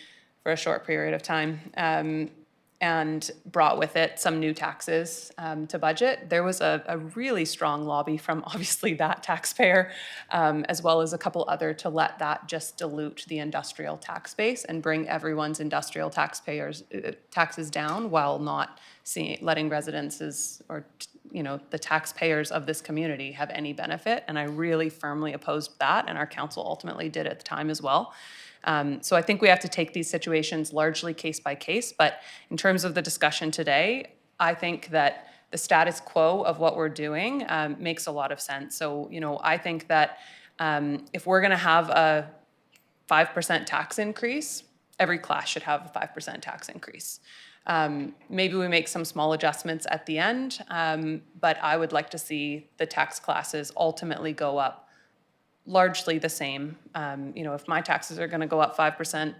for a short period of time, and brought with it some new taxes to budget, there was a really strong lobby from obviously that taxpayer, as well as a couple other, to let that just dilute the industrial tax base and bring everyone's industrial taxes down, while not letting residences or the taxpayers of this community have any benefit. And I really firmly opposed that, and our council ultimately did at the time as well. So I think we have to take these situations largely case by case, but in terms of the discussion today, I think that the status quo of what we're doing makes a lot of sense. So, I think that if we're gonna have a 5% tax increase, every class should have a 5% tax increase. Maybe we make some small adjustments at the end, but I would like to see the tax classes ultimately go up largely the same. If my taxes are gonna go up 5%,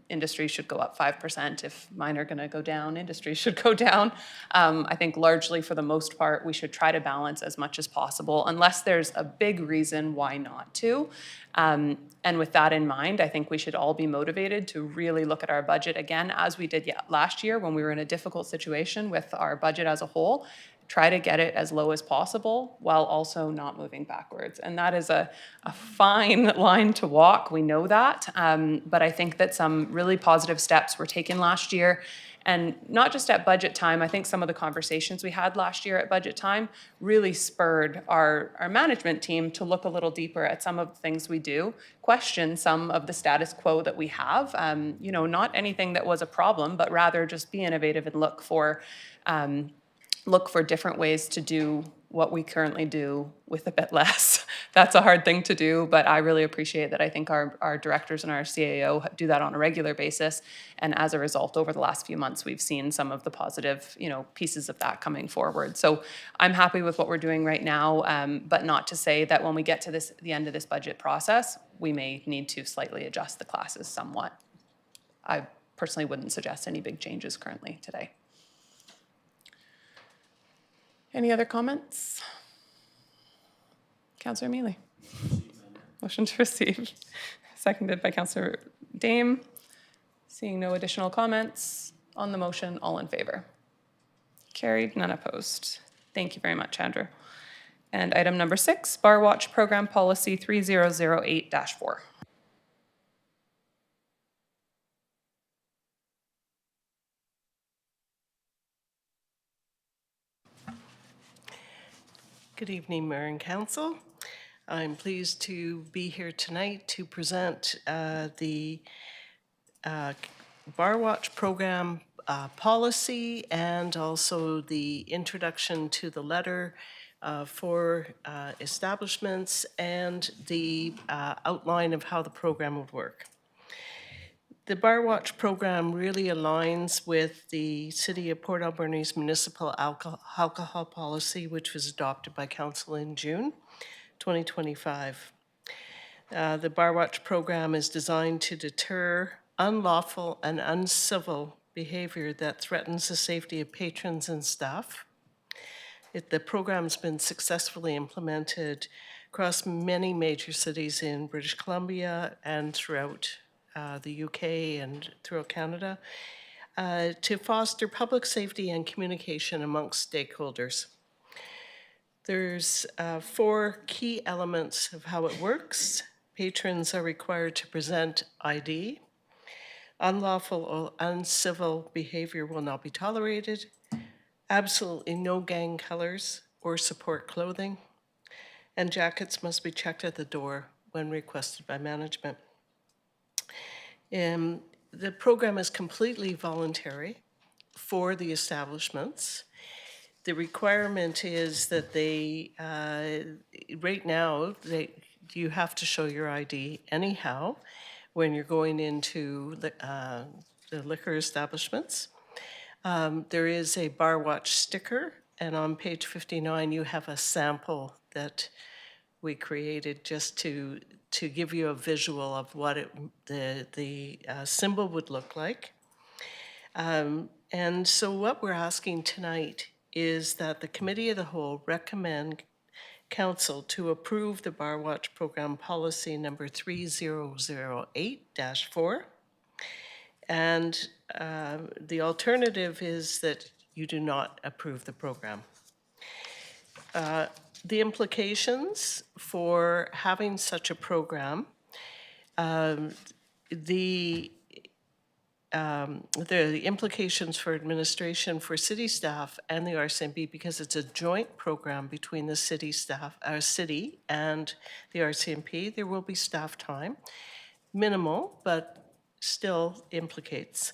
industry should go up 5%. If mine are gonna go down, industry should go down. I think largely, for the most part, we should try to balance as much as possible, unless there's a big reason why not to. And with that in mind, I think we should all be motivated to really look at our budget again, as we did last year when we were in a difficult situation with our budget as a whole. Try to get it as low as possible while also not moving backwards. And that is a fine line to walk, we know that. But I think that some really positive steps were taken last year. And not just at budget time, I think some of the conversations we had last year at budget time really spurred our management team to look a little deeper at some of the things we do, question some of the status quo that we have. Not anything that was a problem, but rather just be innovative and look for different ways to do what we currently do with a bit less. that's a hard thing to do, but I really appreciate that. I think our directors and our CAO do that on a regular basis. And as a result, over the last few months, we've seen some of the positive, pieces of that coming forward. So I'm happy with what we're doing right now, but not to say that when we get to the end of this budget process, we may need to slightly adjust the classes somewhat. I personally wouldn't suggest any big changes currently today. Any other comments? Councillor Mealy. Motion to receive. Seconded by Councillor Dame. Seeing no additional comments on the motion, all in favor? Carried, none opposed. Thank you very much, Andrew. And item number 6, Bar Watch Program Policy 3008-4. Good evening, Mayor and Council. I'm pleased to be here tonight to present the Bar Watch Program policy and also the introduction to the letter for establishments and the outline of how the program would work. The Bar Watch program really aligns with the City of Port Alberni's municipal alcohol policy, which was adopted by Council in June 2025. The Bar Watch program is designed to deter unlawful and uncivil behavior that threatens the safety of patrons and staff. The program's been successfully implemented across many major cities in British Columbia and throughout the UK and throughout Canada, to foster public safety and communication amongst stakeholders. There's 4 key elements of how it works. Patrons are required to present ID. Unlawful or uncivil behavior will not be tolerated. Absolutely no gang colors or support clothing. And jackets must be checked at the door when requested by management. The program is completely voluntary for the establishments. The requirement is that they, right now, you have to show your ID anyhow when you're going into the liquor establishments. There is a Bar Watch sticker, and on page 59 you have a sample that we created just to give you a visual of what the symbol would look like. And so what we're asking tonight is that the Committee of the Whole recommend Council to approve the Bar Watch Program Policy number 3008-4. And the alternative is that you do not approve the program. The implications for having such a program, the implications for administration for city staff and the RCMP, because it's a joint program between the city staff, our city and the RCMP, there will be staff time, minimal, but still implicates.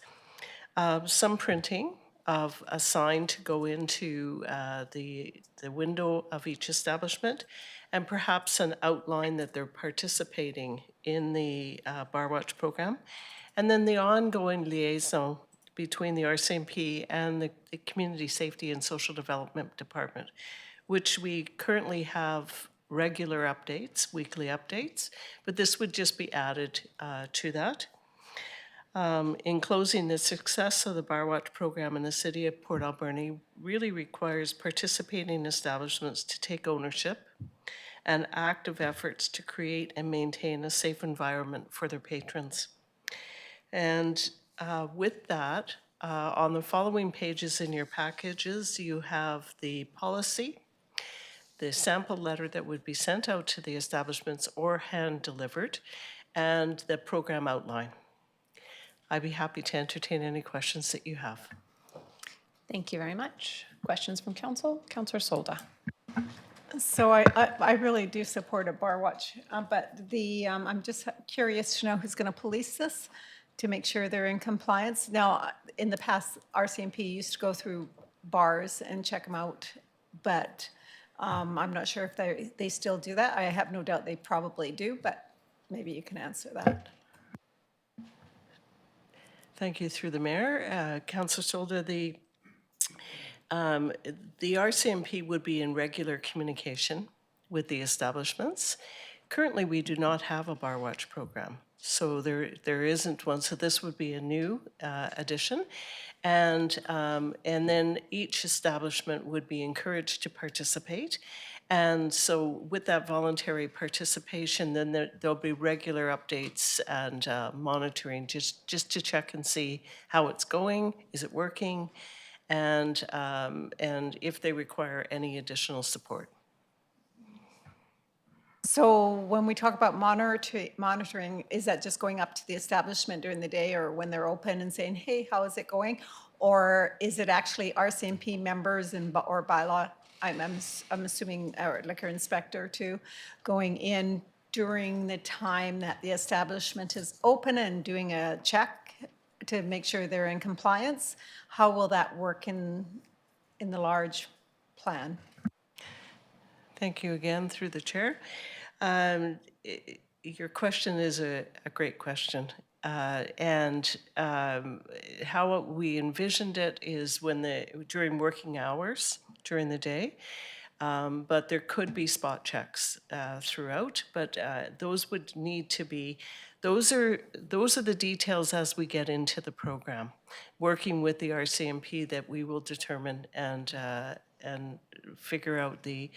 Some printing of a sign to go into the window of each establishment, and perhaps an outline that they're participating in the Bar Watch program. And then the ongoing liaison between the RCMP and the Community Safety and Social Development Department, which we currently have regular updates, weekly updates, but this would just be added to that. In closing, the success of the Bar Watch program in the City of Port Alberni really requires participating establishments to take ownership and active efforts to create and maintain a safe environment for their patrons. And with that, on the following pages in your packages, you have the policy, the sample letter that would be sent out to the establishments or hand-delivered, and the program outline. I'd be happy to entertain any questions that you have. Thank you very much. Questions from Council? Councillor Solda. So I really do support a Bar Watch, but I'm just curious to know who's going to police this to make sure they're in compliance. Now, in the past, RCMP used to go through bars and check them out, but I'm not sure if they still do that. I have no doubt they probably do, but maybe you can answer that. Thank you through the mayor. Councillor Solda, the RCMP would be in regular communication with the establishments. Currently, we do not have a bar watch program, so there isn't one. So this would be a new addition, and then each establishment would be encouraged to participate. And so with that voluntary participation, then there'll be regular updates and monitoring just to check and see how it's going, is it working, and if they require any additional support. So when we talk about monitoring, is that just going up to the establishment during the day or when they're open and saying, hey, how is it going? Or is it actually RCMP members or bylaw, I'm assuming, or liquor inspector too, going in during the time that the establishment is open and doing a check to make sure they're in compliance? How will that work in the large plan? Thank you again through the chair. Your question is a great question. And how we envisioned it is during working hours, during the day, but there could be spot checks throughout, but those would need to be, those are the details as we get into the program, working with the RCMP that we will determine and figure out the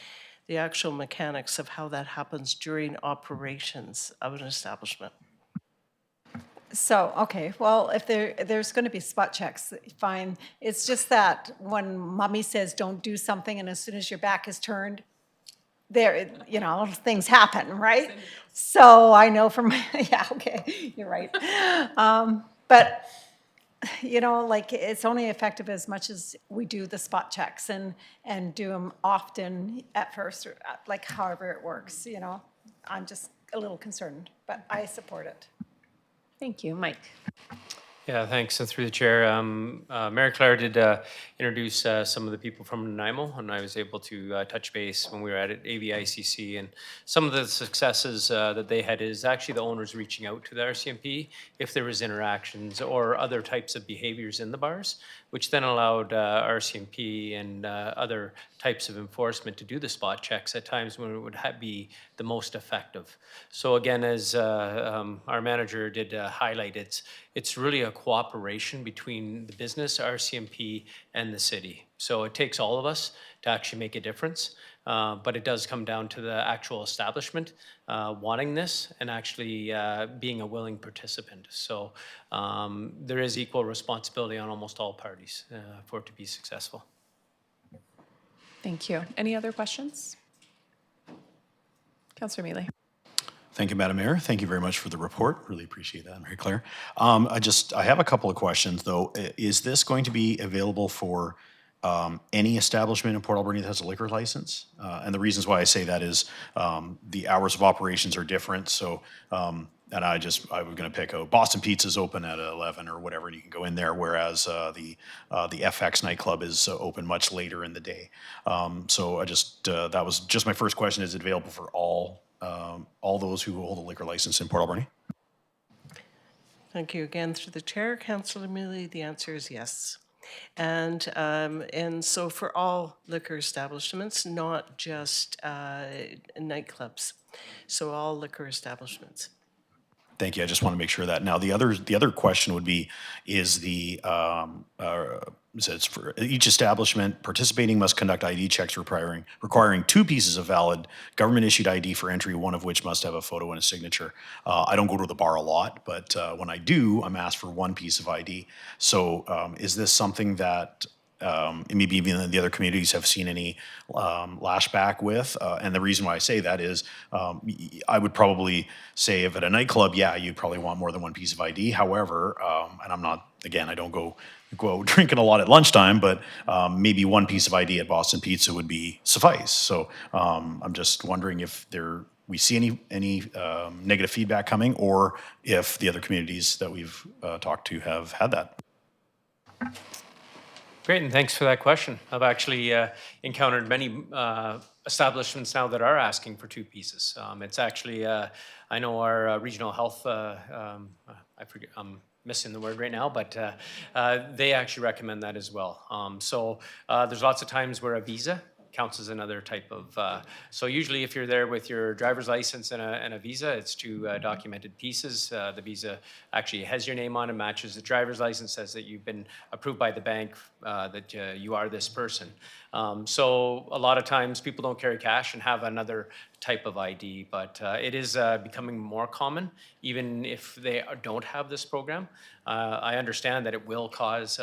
actual mechanics of how that happens during operations of an establishment. So, okay, well, if there's going to be spot checks, fine. It's just that when mommy says don't do something and as soon as your back is turned, things happen, right? So I know from, yeah, okay, you're right. But, it's only effective as much as we do the spot checks and do them often at first, or however it works, I'm just a little concerned, but I support it. Thank you. Mike? Yeah, thanks. And through the chair, Mayor Claire did introduce some of the people from Nanaimo, and I was able to touch base when we were at AVICC. And some of the successes that they had is actually the owners reaching out to the RCMP if there was interactions or other types of behaviors in the bars, which then allowed RCMP and other types of enforcement to do the spot checks at times when it would be the most effective. So again, as our manager did highlight, it's really a cooperation between the business, RCMP, and the city. So it takes all of us to actually make a difference, but it does come down to the actual establishment wanting this and actually being a willing participant. So there is equal responsibility on almost all parties for it to be successful. Thank you. Any other questions? Councillor Mealy. Thank you, Madam Mayor. Thank you very much for the report. Really appreciate that, Mary Claire. I have a couple of questions, though. Is this going to be available for any establishment in Port Alberni that has a liquor license? And the reasons why I say that is the hours of operations are different. So, and I was going to pick Boston Pizza's open at 11 or whatever, and you can go in there, whereas the FX nightclub is open much later in the day. So that was just my first question. Is it available for all those who hold a liquor license in Port Alberni? Thank you again through the chair. Councillor Mealy, the answer is yes. And so for all liquor establishments, not just nightclubs, so all liquor establishments. Thank you. I just want to make sure of that. Now, the other question would be, says for each establishment participating must conduct ID checks requiring 2 pieces of valid government-issued ID for entry, one of which must have a photo and a signature. I don't go to the bar a lot, but when I do, I'm asked for 1 piece of ID. So is this something that maybe even the other communities have seen any lashback with? And the reason why I say that is I would probably say if at a nightclub, yeah, you'd probably want more than 1 piece of ID. However, and I'm not, again, I don't go drinking a lot at lunchtime, but maybe 1 piece of ID at Boston Pizza would be suffice. So I'm just wondering if we see any negative feedback coming, or if the other communities that we've talked to have had that. Great, and thanks for that question. I've actually encountered many establishments now that are asking for two pieces. It's actually, I know our regional health, I forget, I'm missing the word right now, but they actually recommend that as well. So there's lots of times where a visa counts as another type of, so usually if you're there with your driver's license and a visa, it's two documented pieces. The visa actually has your name on it, matches the driver's license, says that you've been approved by the bank, that you are this person. So a lot of times people don't carry cash and have another type of ID, but it is becoming more common, even if they don't have this program. I understand that it will cause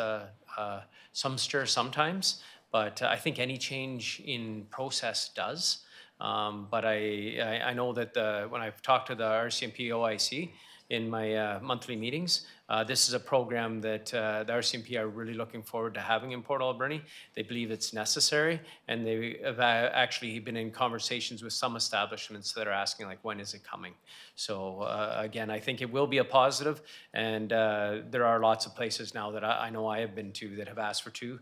some stir sometimes, but I think any change in process does. But I know that when I've talked to the RCMP OIC in my monthly meetings, this is a program that the RCMP are really looking forward to having in Port Alberni. They believe it's necessary, and they have actually been in conversations with some establishments that are asking, like, when is it coming? So again, I think it will be a positive, and there are lots of places now that I know I have been to that have asked for two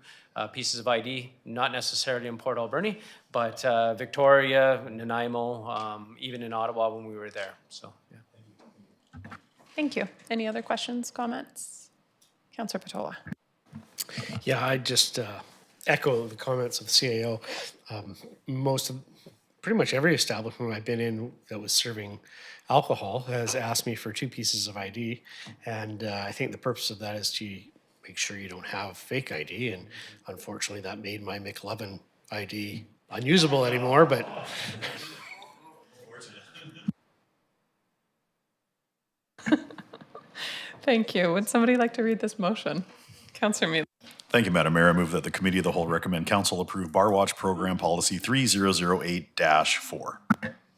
pieces of ID, not necessarily in Port Alberni, but Victoria, Nanaimo, even in Ottawa when we were there. So, yeah. Thank you. Any other questions, comments? Councillor Patola. Yeah, I just echo the comments of the CAO. Pretty much every establishment I've been in that was serving alcohol has asked me for two pieces of ID. And I think the purpose of that is to make sure you don't have fake ID. And unfortunately, that made my McLovin ID unusable anymore, but Thank you. Would somebody like to read this motion? Councillor Mealy. Thank you, Madam Mayor. I move that the Committee of the Whole recommend Council approve Bar Watch Program Policy 3008-4.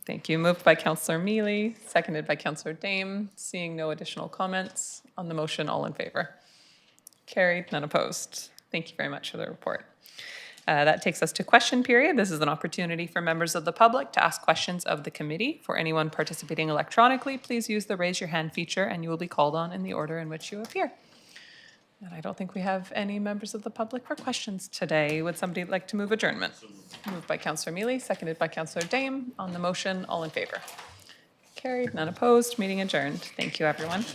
Thank you. Moved by Councillor Mealy, seconded by Councillor Dame. Seeing no additional comments on the motion, all in favor? Carried, none opposed. Thank you very much for the report. That takes us to question period. This is an opportunity for members of the public to ask questions of the committee. For anyone participating electronically, please use the raise your hand feature and you will be called on in the order in which you appear. And I don't think we have any members of the public for questions today. Would somebody like to move adjournment? Moved by Councillor Mealy, seconded by Councillor Dame. On the motion, all in favor? Carried, none opposed. Meeting adjourned. Thank you, everyone.